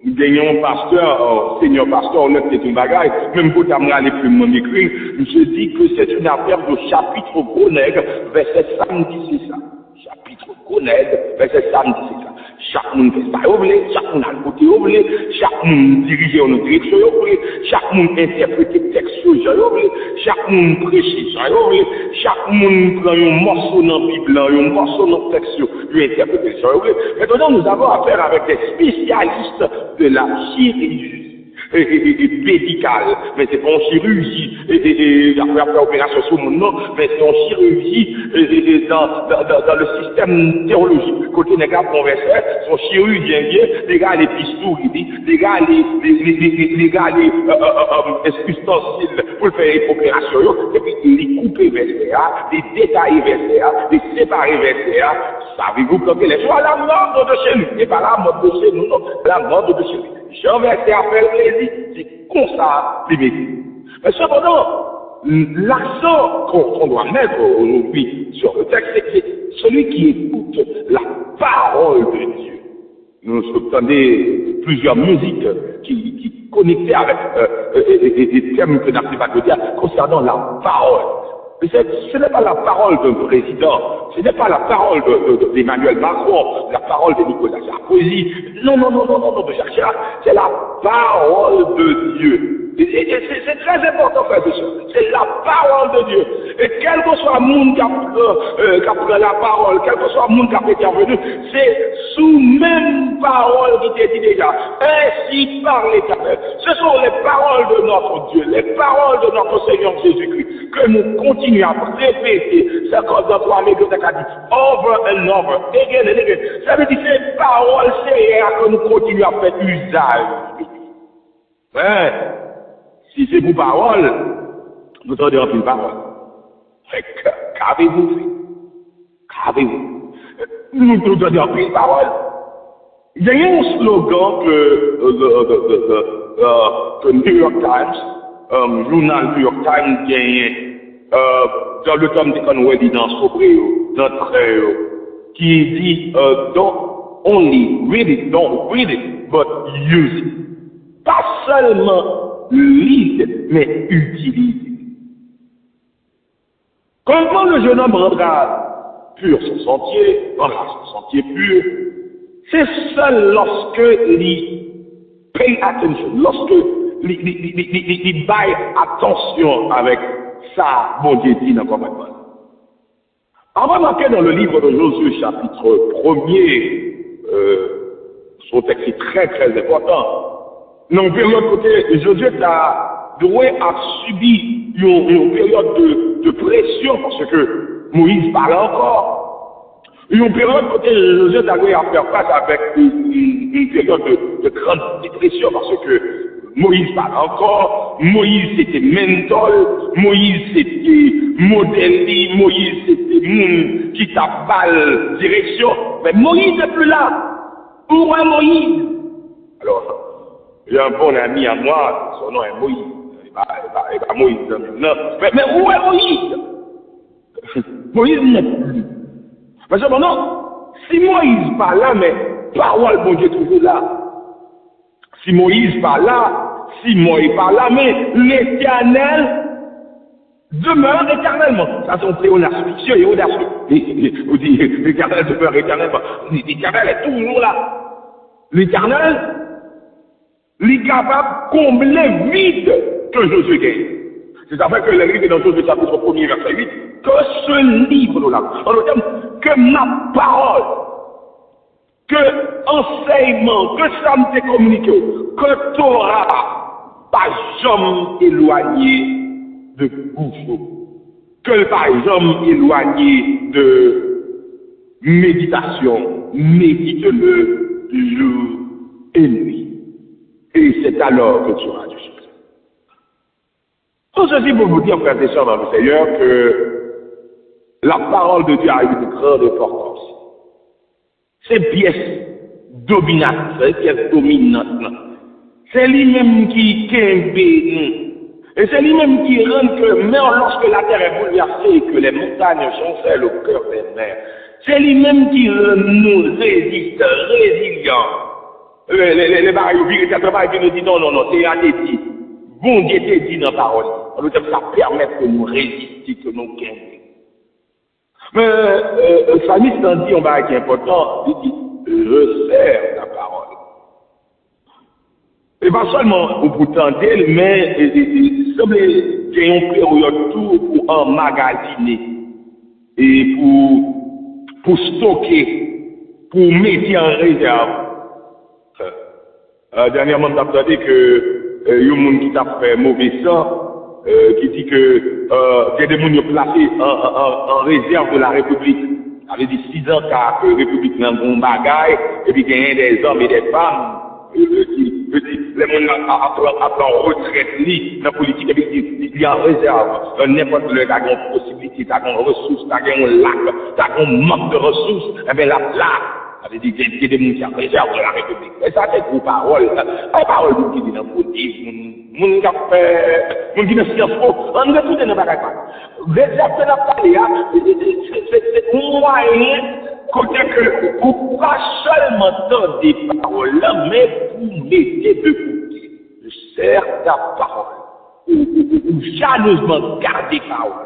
nous gagnons pasteur, seigneur pasteur, on a fait une bagaille, même pour aller plus loin d'écrire, je dis que c'est une affaire de chapitre gros nègre, verset samedi, c'est ça. Chapitre gros nègre, verset samedi, c'est ça. Chaque monde fait ça, chaque monde a le côté, chaque monde dirige une direction, chaque monde interprète le texte, chaque monde prêche, chaque monde prend un morceau dans la Bible, un morceau dans le texte, il interprète ça. Maintenant, nous avons affaire avec des spécialistes de la chirurgie médicale, mais c'est pas une chirurgie après opération sur mon nom, mais c'est une chirurgie dans le système théologique. Côté des gars conversés, son chirurgien vient, les gars les pistouris, les gars les ustensiles pour faire l'opération, et puis les couper vers les détailler vers les séparer vers savez-vous quand les choses à la mode de chez lui, c'est pas la mode de chez nous, non, la mode de chez lui. Jean Verset a fait plaisir, c'est comme ça, les métiers. Mais cependant, l'accent qu'on doit mettre aujourd'hui sur le texte, c'est celui qui écoute la parole de Dieu. Nous entendons plusieurs musiques qui connectaient avec des thèmes que n'arrive pas de dire concernant la parole. Mais ce n'est pas la parole d'un président, ce n'est pas la parole d'Emmanuel Macron, la parole de Nicolas Sarkozy. Non, de Jacques Chirac, c'est la parole de Dieu. Et c'est très important, frère de ça. C'est la parole de Dieu. Et quel que soit le monde qui a la parole, quel que soit le monde qui a intervenu, c'est sous même parole qui t'est dit déjà. Ainsi parle l'Éternel. Ce sont les paroles de notre Dieu, les paroles de notre Seigneur Jésus-Christ, que nous continuons à répéter. C'est comme dans 3 Matthieu a dit, over and over, again and again. Ça veut dire que ces paroles, c'est que nous continuons à faire usage. Ouais. Si c'est vos paroles, vous entendez une parole. Qu'avez-vous fait? Qu'avez-vous? Nous entendons une parole. Il y a un slogan que New York Times, journal New York Times, gagne dans le tome de Conway dans Sobreo, dans Tréo, qui dit don't only read it, but use it. Pas seulement lise, mais utilise. Comment le jeune homme rendra pur son sentier, rendra son sentier pur, c'est seul lorsque il paye attention, lorsque il baille attention avec ça, bon Dieu dit dans le commandement. On va marquer dans le livre de Josué, chapitre 1er, son texte est très très important. Non, période côté, Josué a doué à subi une période de pression parce que Moïse parlait encore. Une période côté, Josué a doué à faire face avec une période de grande dépression parce que Moïse parlait encore, Moïse c'était mentor, Moïse c'était modèle, Moïse c'était moun qui t'a balle direction, mais Moïse n'est plus là. Où est Moïse? Alors, j'ai un bon ami à moi, son nom est Moïse. Il va Moïse non. Mais où est Moïse? Moïse n'est plus. Mais cependant, si Moïse pas là, mais parole bon Dieu toujours là. Si Moïse pas là, si Moïse pas là, mais l'Éternel demeure éternellement. Ça c'est un pléonasme, fiction et audacieux. Vous dites, l'Éternel demeure éternellement. L'Éternel est toujours là. L'Éternel, il est capable de combler vide que Josué gagne. C'est ça fait que l'écrit dans Josué chapitre 1er verset 8, que ce livre-là, en d'autres termes, que ma parole, que enseignement, que ça me communiqué, que Torah, pas jamais éloigné de bouche, que pas jamais éloigné de méditation, médite-le jour et nuit. Et c'est alors que tu auras du succès. Tout ceci pour vous dire, frères et sœurs dans le Seigneur, que la parole de Dieu a une grande importance. C'est pièce dominatrice, c'est pièce dominante. C'est lui-même qui kembe nous. Et c'est lui-même qui rend que même lorsque la terre est bouleversée et que les montagnes chancellent au cœur des mers, c'est lui-même qui rend nous résilients. Les barils oubliés, c'est un travail qui nous dit non, c'est un dit. Bon Dieu t'a dit dans la parole. Ça permet que nous résister, que nous gagnons. Mais le psalmiste en dit, on va être important, il dit, je sers ta parole. Et pas seulement au bout d'elle, mais il semble qu'il y ait une période tout pour emmagasiner et pour stocker, pour mettre en réserve. Dernièrement, on a entendu que il y a des gens qui t'a fait mauvais sang, qui dit que il y a des gens qui sont placés en réserve de la République. Ça veut dire 6 ans car que la République n'a pas de bagaille, et puis il y a des hommes et des femmes qui les gens en retraite dans la politique, et puis il y a en réserve, n'importe le cas, il y a une possibilité, il y a une ressource, il y a un lac, il y a un manque de ressources, et bien là, ça veut dire qu'il y a des gens qui ont réserve de la République. Et ça, c'est une parole. La parole qui dit dans le politique, mon qui a fait, mon qui n'a science po, on ne tout dans le bagage. Réserve de la parole, c'est un moyen, côté que, pour pas seulement dans des paroles, mais pour mettre de côté. Je sers ta parole. Ou jalousement garder parole.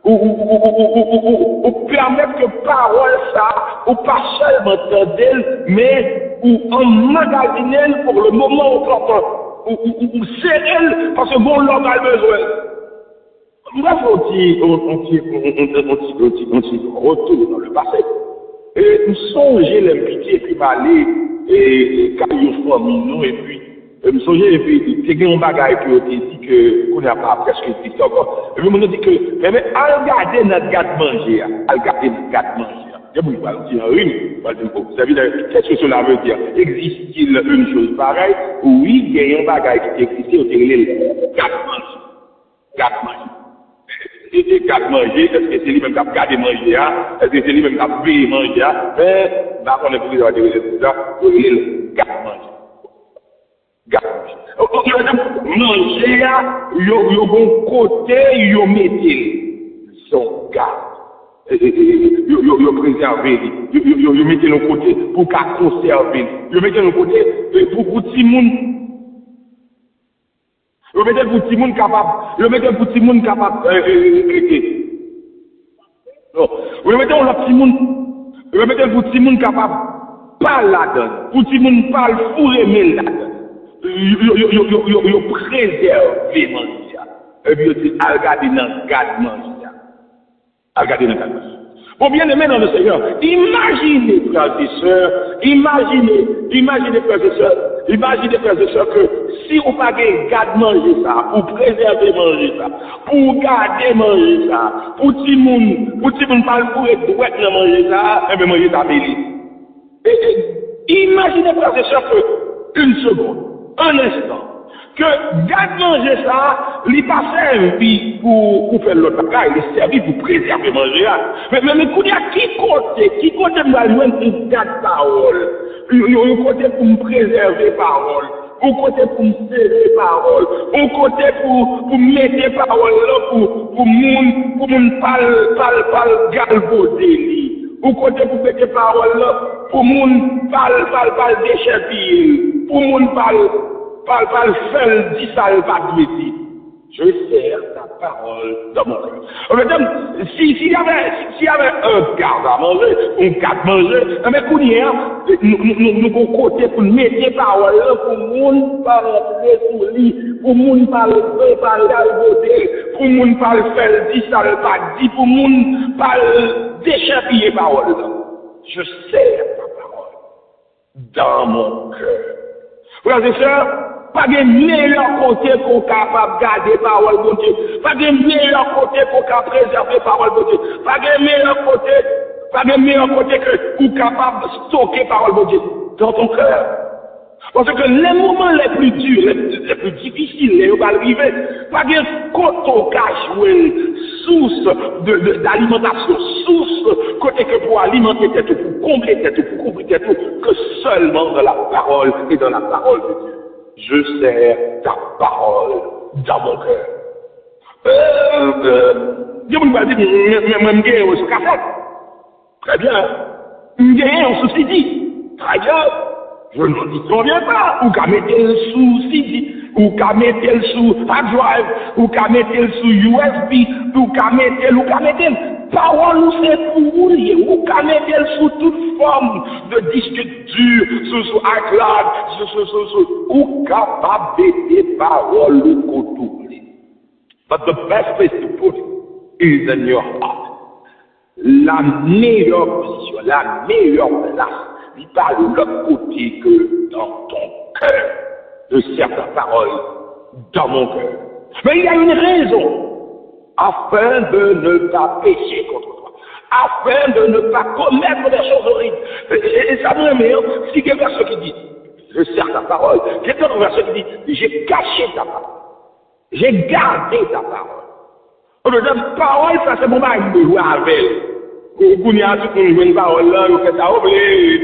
Ou permettre que parole ça, ou pas seulement d'elle, mais ou emmagasiner pour le moment opportun, ou c'est elle, parce que bon, l'homme a besoin. Bref, on retourne dans le passé. Et nous songer l'impliquer, puis m'aller, et quand il faut nous, et puis, me songer, et puis, c'est un bagage qui a dit qu'on n'a pas presque dit encore. Et puis, on a dit que, mais, à regarder notre gâte manger, à regarder notre gâte manger. Je vous dire vous savez, qu'est-ce que cela veut dire? Existe-t-il une chose pareille? Oui, il y a un bagage qui existe, on dirait le gâte manger. Gâte manger. Et gâte manger, est-ce que c'est lui-même qui a gardé manger, est-ce que c'est lui-même qui a payé manger, mais, bah, on est plus de dire ça, on dirait le gâte manger. Manger, il y a un côté, il y a un son garde. Yo préserver, yo mettez le côté pour qu'à conserver, yo mettez le côté pour petit monde. Remettez pour tout le monde capable. Remettez pour tout le monde capable. Non. Remettez pour tout le monde. Remettez pour tout le monde capable. Pas là-dedans. Pour tout le monde parle fourré mais là-dedans. Yo préservé manger. Et puis yo dit à regarder dans garde manger. À regarder dans garde manger. Bon, bien aimé dans le Seigneur, imaginez, frères et sœurs, imaginez, frères et sœurs, que si on pas garde manger ça, pour préserver manger ça, pour garder manger ça, pour tout le monde parle pour être droit de manger ça, et bien manger ça mêlé. Imaginez, frères et sœurs, que une seconde, un instant, que garde manger ça, il pas servi pour faire l'autre bagaille, il est servi pour préserver manger. Mais écoutez, qui côté me joindre une garde parole, un côté pour me préserver parole, un côté pour me serrer parole, un côté pour mettre parole là pour moun parle galvauder, un côté pour mettre parole là pour moun parle déchiré, pour moun parle faire dit ça va dire. Je sers ta parole dans mon cœur. Mesdames, s'il y avait un garde à manger, un garde manger, mais nous avons côté pour mettre des paroles là, pour moun parler sous lit, pour moun parler galvauder, pour moun parler faire dit ça va dire, pour moun parler déchapper paroles là. Je sers ta parole dans mon cœur. Frères et sœurs, pas de meilleur côté qu'on est capable de garder parole de Dieu. Pas de meilleur côté qu'on est capable de préserver parole de Dieu. Pas de meilleur côté que qu'on est capable de stocker parole de Dieu dans ton cœur. Parce que les moments les plus durs, les plus difficiles, les va arriver, pas de côté jouer source d'alimentation, source côté que pour alimenter tête, pour combler tête, pour couvrir tête, que seulement dans la parole et dans la parole de Dieu. Je sers ta parole dans mon cœur. Dieu me dit, mais je gagne sur cassette. Très bien. Je gagne en sous CD. Très bien. Je ne dis conviens pas. Ou qu'à mettre le sous CD, ou qu'à mettre le sous hard drive, ou qu'à mettre le sous USB, ou qu'à mettre parole c'est pour vous, ou qu'à mettre sous toute forme de disque dur, sous iCloud, ou capable de paroles qu'on tourne. But the best place to put it is in your heart. La meilleure position, la meilleure place, il parle de l'autre côté que dans ton cœur, de certaines paroles dans mon cœur. Mais il y a une raison. Afin de ne pas pécher contre toi, afin de ne pas commettre des choses horribles. Et ça me remet, si il y a un verset qui dit, je sers ta parole, il y a un autre verset qui dit, j'ai caché ta parole, j'ai gardé ta parole. La parole, ça c'est mon mari de jouer avec. Vous n'y a tout une parole là, vous faites ça, vous voulez,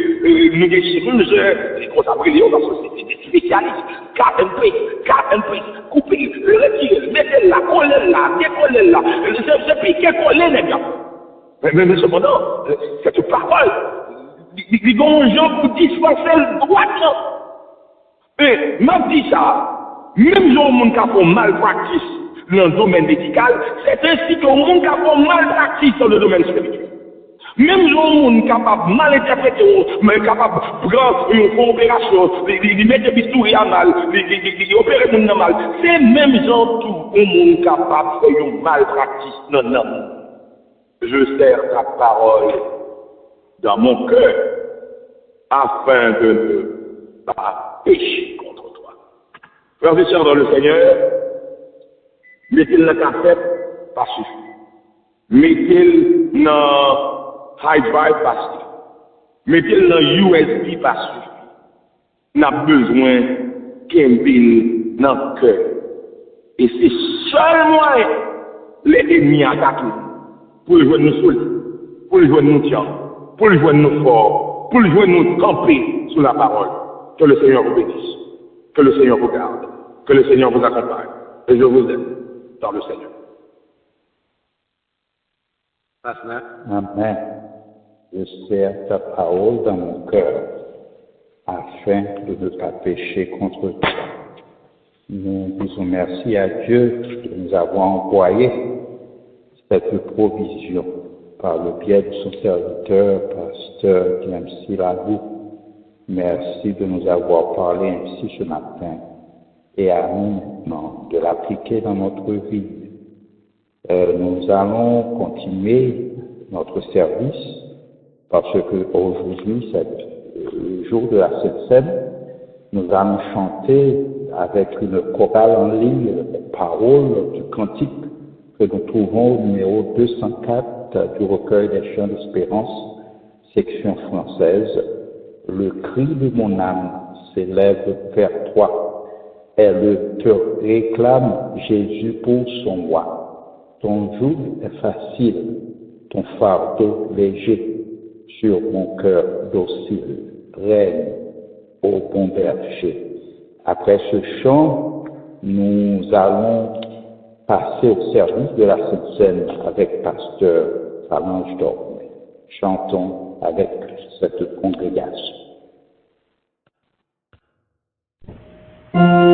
nous chirurgiens, qu'on s'appelle parce que c'est des spécialistes, cut and paste, couper, retirer, mettre là, coller là, décoller là, c'est piquer, coller les gars. Mais cependant, cette parole, les gens pour dispenser le droit. Et m'a dit ça, même si on monde qui a fait malpraxis dans le domaine médical, c'est ainsi que monde qui a fait malpraxis dans le domaine spirituel. Même si on est capable de mal interpréter, mais capable de prendre une opération, de mettre des bistouri à mal, d'opérer mon mal, c'est même gens tout le monde capable de faire une malpraxis dans l'amour. Je sers ta parole dans mon cœur afin de ne pas pécher contre toi. Frères et sœurs dans le Seigneur, mettez-le dans la cassette, pas suffit. Mettez-le dans high drive, pas suffit. Mettez-le dans USB, pas suffit. On a besoin qu'un bin dans le cœur. Et c'est seulement les ennemis attaquent pour le jouer nous solides, pour le jouer nous tiens, pour le jouer nous forts, pour le jouer nous camper sous la parole. Que le Seigneur vous bénisse, que le Seigneur vous garde, que le Seigneur vous accompagne. Et je vous aime dans le Seigneur. Amen. Je sers ta parole dans mon cœur afin de ne pas pécher contre toi. Nous disons merci à Dieu de nous avoir envoyé cette provision par le biais de son serviteur, pasteur James Siladou. Merci de nous avoir parlé ainsi ce matin et à nous de l'appliquer dans notre vie. Nous allons continuer notre service parce que aujourd'hui, c'est le jour de la Sainte Seine. Nous allons chanter avec une chorale en ligne les paroles du cantique que nous trouvons au numéro 204 du recueil des chants d'espérance, section française. Le cri de mon âme s'élève vers toi. Elle te réclame, Jésus, pour son roi. Ton joug est facile, ton fardeau léger, sur mon cœur docile, règne, ô bon berger. Après ce chant, nous allons passer au service de la Sainte Seine avec pasteur Phalange Dormé. Chantons avec cette congrégation. When the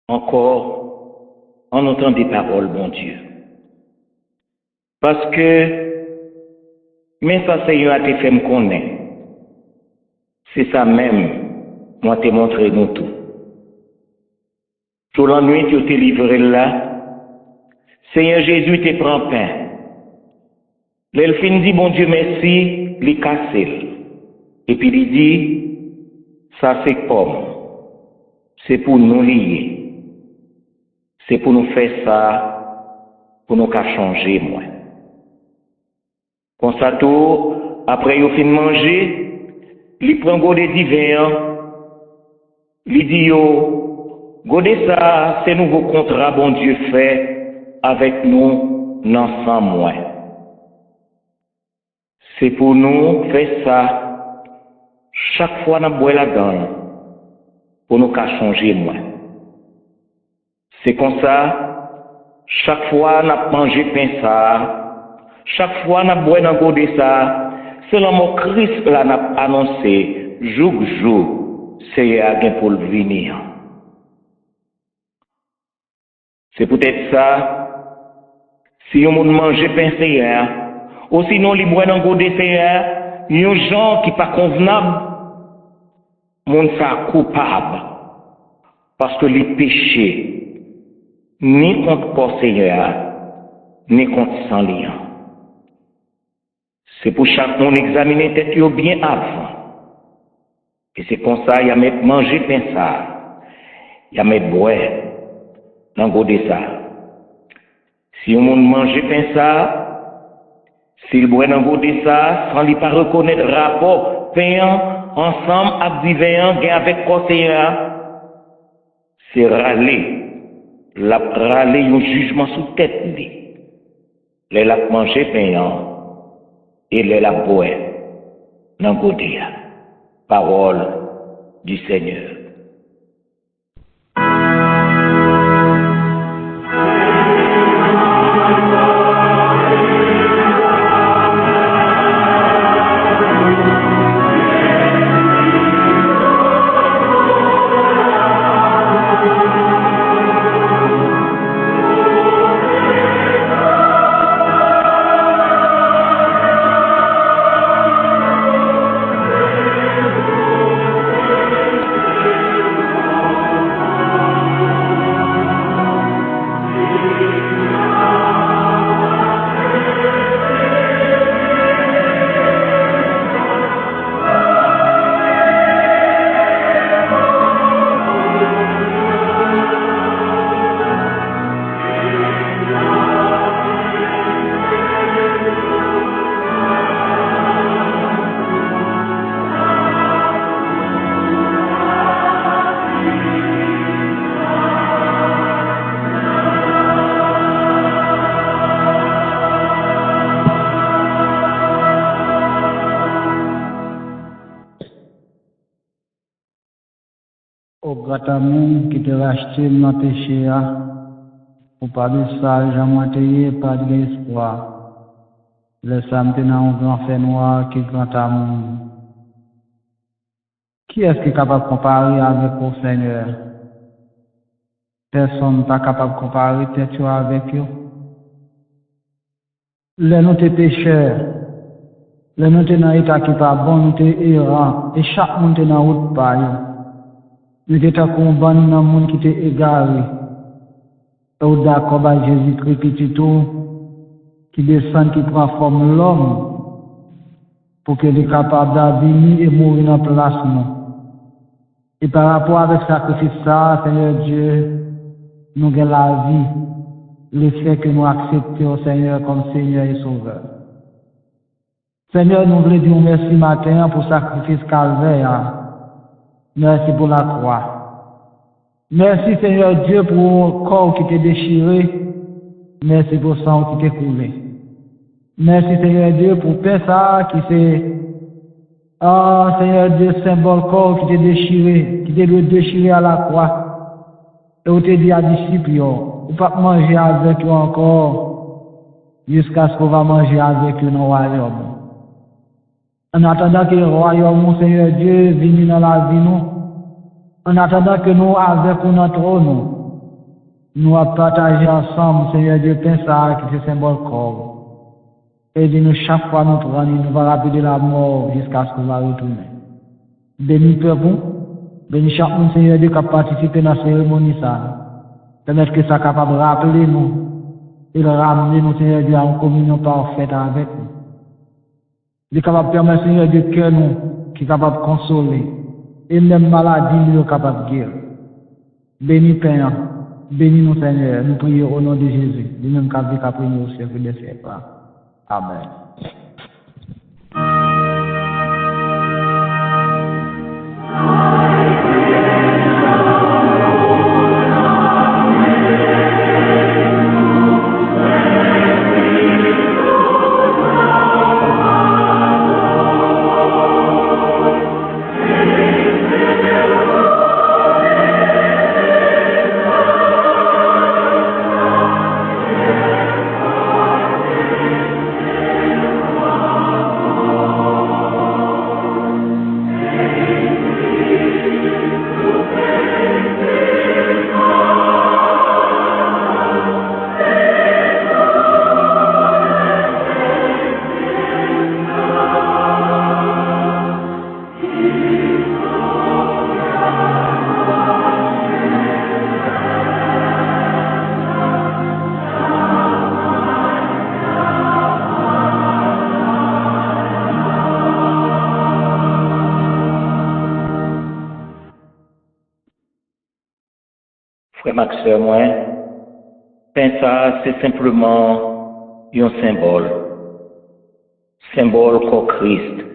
encore en entendant des paroles, mon Dieu. Parce que, mais ça, Seigneur, a te fait me connaître. C'est ça même, moi, te montré nous tout. Tout la nuit, tu t'es livré là. Seigneur Jésus, te prend pain. L'elfine dit, bon Dieu, merci, il cassé. Et puis il dit, ça c'est pomme. C'est pour nous lier. C'est pour nous faire ça, pour nous qu'à changer, moi. Comme ça tout, après il fin de manger, il prend godé divin, il dit yo, godé ça, c'est nouveau contrat bon Dieu fait avec nous ensemble, moi. C'est pour nous faire ça chaque fois qu'on boit là-dedans, pour nous qu'à changer, moi. C'est comme ça, chaque fois qu'on mangé pain ça, chaque fois qu'on boit dans godé ça, c'est le mot Christ là n'a annoncé, jour c'est à gain pour le venir. C'est peut-être ça, si on mange pain Seigneur, ou sinon les bois dans godé Seigneur, il y a des gens qui pas convenables, monde ça coupable, parce que les péchés, ni contre corps Seigneur, ni contre sans lien. C'est pour chaque monde examiner tête bien avant. Et c'est comme ça, il y a mettre manger pain ça, il y a mettre boire dans godé ça. Si on mange pain ça, s'il boit dans godé ça, sans lui pas reconnaître rapport pain ensemble avec divin avec conseiller, c'est râler. La râler un jugement sous tête lui. Les la manger pain et les la boire dans godé. Parole du Seigneur. Amour qui te racheté dans péché, ou pas de sale, j'en pas d'espoir. Laisse me dans un grand fait noir qui grand amour. Qui est-ce qui est capable de comparer avec le Seigneur? Personne n'est pas capable de comparer tête avec eux. Les nous t'es pécheurs, les nous t'es dans l'état qui pas bon, nous t'es errant, et chaque monde t'es dans route par eux. Nous étions combattus dans le monde qui était égaré. Et d'accord avec Jésus-Christ qui descend, qui prend forme de l'homme, pour qu'il soit capable de venir et mourir dans la place. Et par rapport avec ce sacrifice, Seigneur Dieu, nous avons la vie, le fait que nous acceptons Seigneur comme Seigneur et Sauveur. Seigneur, nous voulons dire merci matin pour le sacrifice calvaire. Merci pour la croix. Merci Seigneur Dieu pour le corps qui t'est déchiré. Merci pour le sang qui t'est coulé. Merci Seigneur Dieu pour ça qui c'est, Seigneur Dieu, symbole corps qui t'est déchiré, qui t'est déchiré à la croix. Et on t'a dit à disciples, on ne peut pas manger avec eux encore jusqu'à ce qu'on va manger avec eux dans le royaume. En attendant que le royaume, Seigneur Dieu, vienne dans la vie, nous. En attendant que nous, avec nous, notre trône, nous avons partagé ensemble, Seigneur Dieu, pain ça qui est symbole corps. Et dis-nous chaque fois nous prenons, nous va rappeler la mort jusqu'à ce qu'on va retourner. Bénis peuple, bénis chaque monde, Seigneur Dieu, qui a participé dans la cérémonie ça. Permettre que ça capable de rappeler nous et de ramener nous, Seigneur Dieu, en communion parfaite avec nous. Il est capable de permettre, Seigneur Dieu, que nous, qui est capable de consoler. Et même maladie, nous est capable de guérir. Bénis Père, bénis nous, Seigneur. Nous prions au nom de Jésus. Lui-même qui a vu qu'à prier au siècle des siècles. Amen. Frère Maxeur, moi, ça, c'est simplement un symbole qu'au Christ,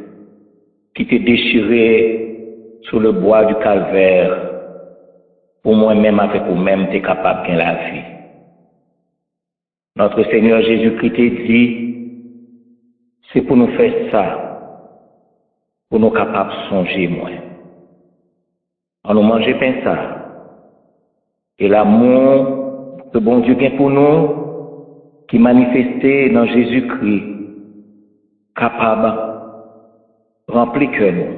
qui t'est déchiré sur le bois du calvaire, pour moi-même, avec vous-même, t'es capable de la vie. Notre Seigneur Jésus-Christ t'a dit, c'est pour nous faire ça, pour nous capables de songer, moi. On nous mange pain ça. Et l'amour que bon Dieu gagne pour nous, qui manifesté dans Jésus-Christ, capable de remplir que nous,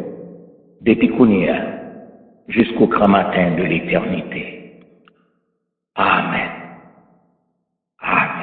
depuis qu'on y est, jusqu'au grand matin de l'éternité. Amen. Amen.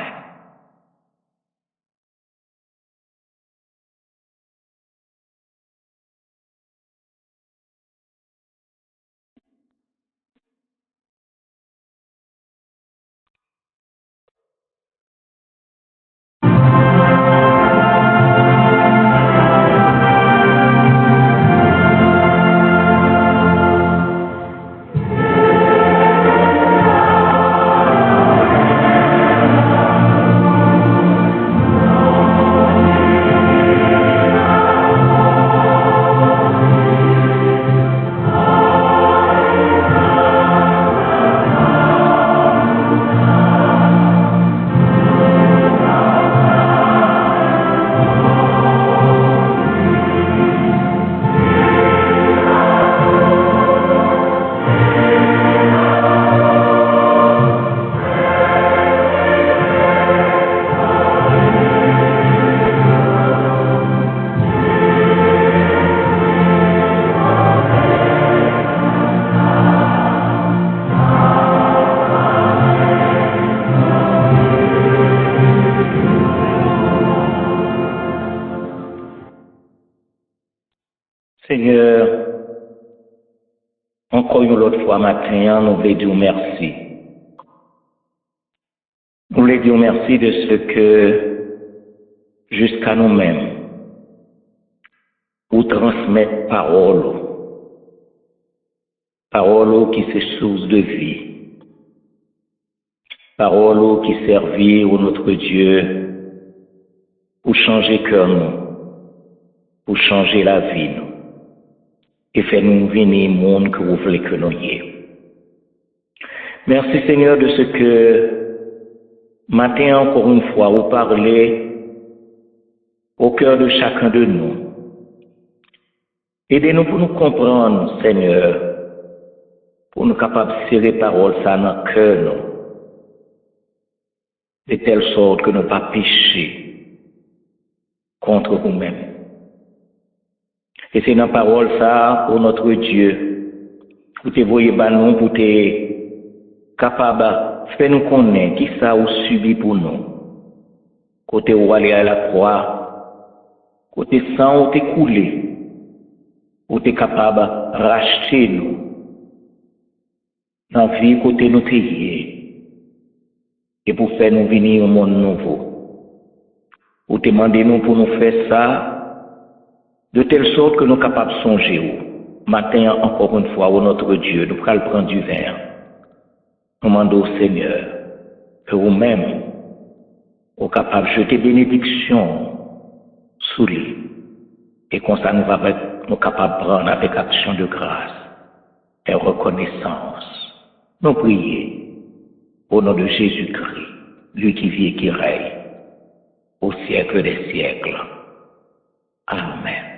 Seigneur, encore une autre fois matin, nous voulons dire merci. Nous voulons dire merci de ce que, jusqu'à nous-mêmes, vous transmettez parole qui c'est source de vie, parole qui servit au notre Dieu pour changer cœur nous, pour changer la vie nous. Et fait nous venir monde que vous voulez que nous y ayons. Merci Seigneur de ce que matin encore une fois vous parlez au cœur de chacun de nous. Aidez-nous pour nous comprendre Seigneur, pour nous capables de serrer parole ça dans le cœur nous, de telle sorte que nous ne pas pécher contre vous-même. Et c'est dans la parole ça, pour notre Dieu, pour te voyer nous, pour te capable de Fais-nous connaître qui ça ou subi pour nous. Côté où aller à la croix, côté sang où t'es coulé, où t'es capable de racheter nous. Dans la vie, côté nous t'es et pour faire nous venir au monde nouveau. Ou demander nous pour nous faire ça, de telle sorte que nous sommes capables de songer. Matin, encore une fois, où notre Dieu, nous pourrons prendre du verre. Nous demandons au Seigneur que vous-même, vous capables de jeter bénédiction sous lui. Et comme ça, nous sommes capables de prendre avec action de grâce et reconnaissance. Nous prions au nom de Jésus-Christ, lui qui vit et qui règne au siècle des siècles. Amen.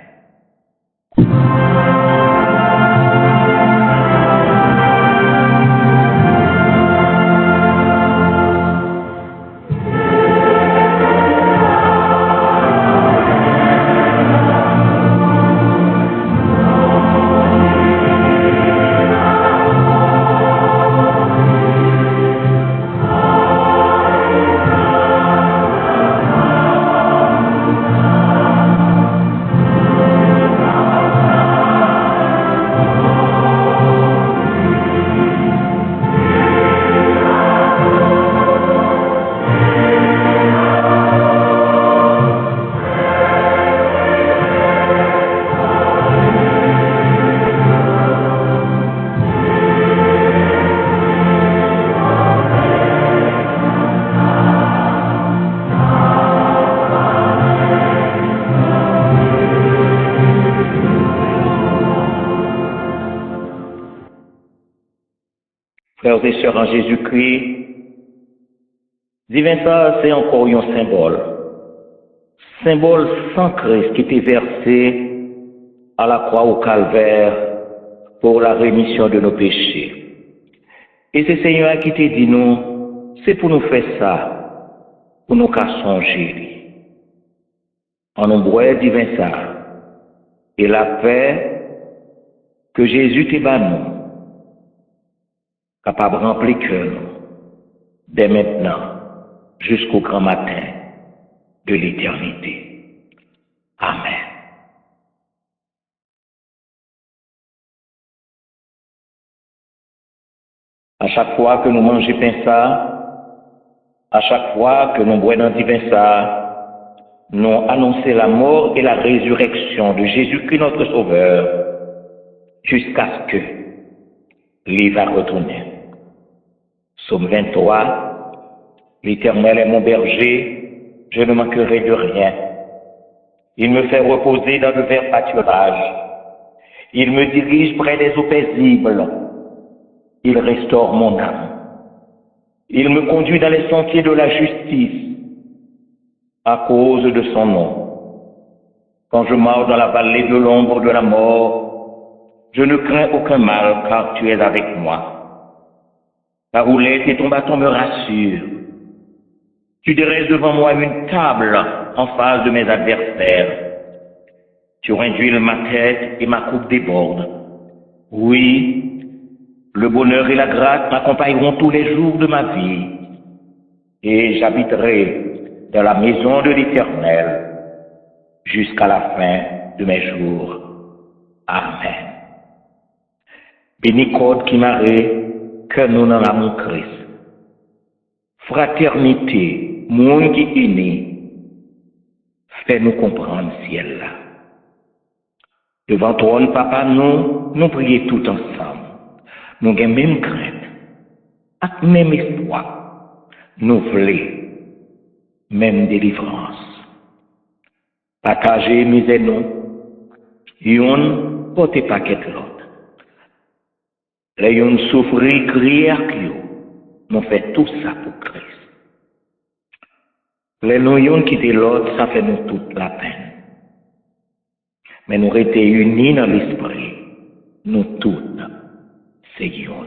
Frères et sœurs en Jésus-Christ, divin ça, c'est encore un symbole. Symbole sans Christ qui était versé à la croix au calvaire pour la rémission de nos péchés. Et c'est Seigneur qui t'a dit nous, c'est pour nous faire ça, pour nous qu'à songer. En nous boire divin ça, et la paix que Jésus t'a donné nous, capable de remplir que nous, dès maintenant, jusqu'au grand matin de l'éternité. Amen. À chaque fois que nous mangeons pain ça, à chaque fois que nous boisons divin ça, nous annonçons la mort et la résurrection de Jésus-Christ notre Sauveur, jusqu'à ce que l'Évangile va retourner. Psaume 23, l'Éternel est mon berger, je ne manquerai de rien. Il me fait reposer dans de verts pâturages. Il me dirige près des eaux paisibles. Il restaure mon âme. Il me conduit dans les sentiers de la justice à cause de son nom. Quand je marche dans la vallée de l'ombre de la mort, je ne crains aucun mal car tu es avec moi. Ta roulette et ton bâton me rassurent. Tu dresses devant moi une table en face de mes adversaires. Tu réduis ma tête et ma coupe déborde. Oui, le bonheur et la grâce m'accompagneront tous les jours de ma vie. Et j'habiterai dans la maison de l'Éternel jusqu'à la fin de mes jours. Amen. Béni Code qui m'arrête, que nous dans l'amour Christ. Fraternité, monde qui est né, fais-nous comprendre ciel là. Devant toi, papa, nous prions tout ensemble. Nous avons même crainte, avec même espoir. Nous voulons même délivrance. Partager mes nous, yon porte paquet l'autre. Les yon souffrir, crier à Dieu. Nous faisons tout ça pour Christ. Les nous yon quitter l'autre, ça fait nous toute la peine. Mais nous restons unis dans l'esprit. Nous toutes, c'est yon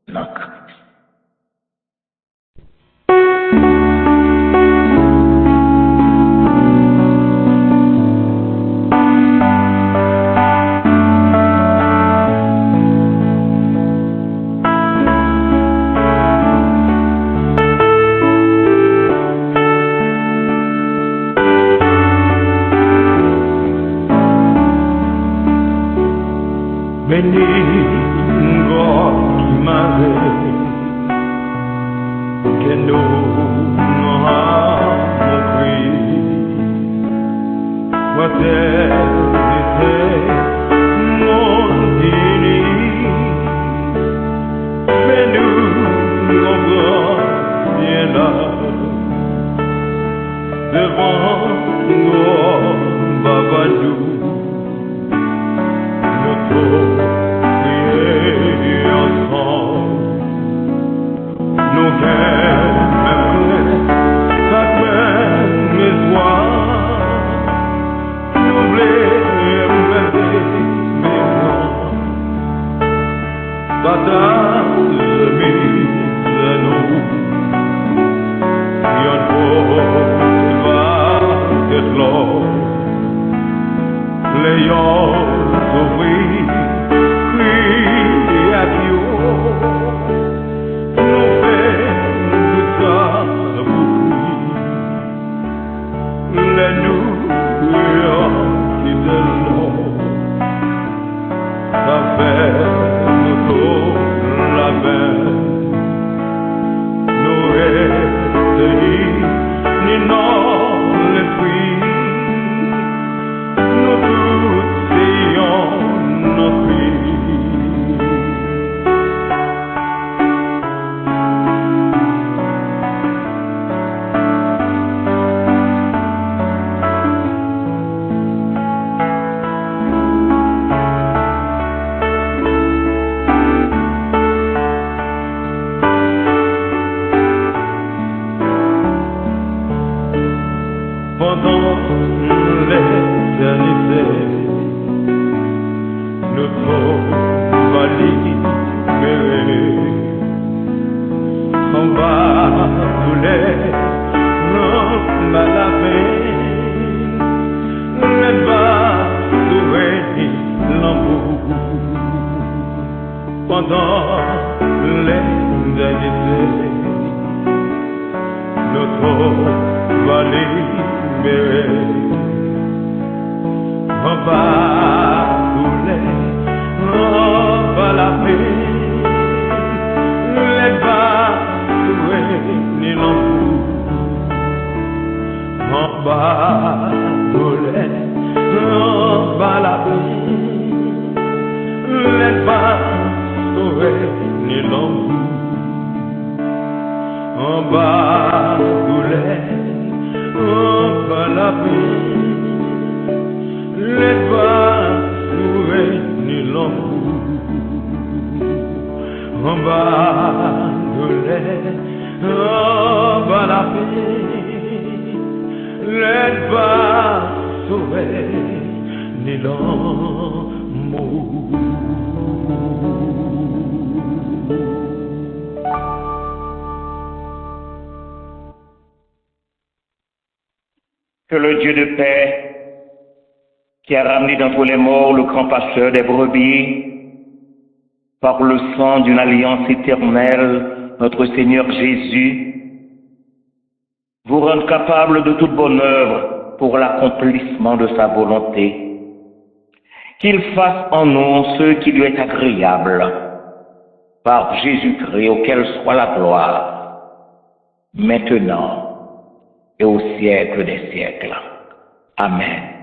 dans Christ. Que le Dieu de paix, qui a ramené d'entre les morts le grand pasteur des brebis, par le sang d'une alliance éternelle, notre Seigneur Jésus, vous rende capable de toute bonne œuvre pour l'accomplissement de sa volonté. Qu'il fasse en nous ce qui lui est agréable, par Jésus-Christ, auquel soit la gloire, maintenant et au siècle des siècles. Amen.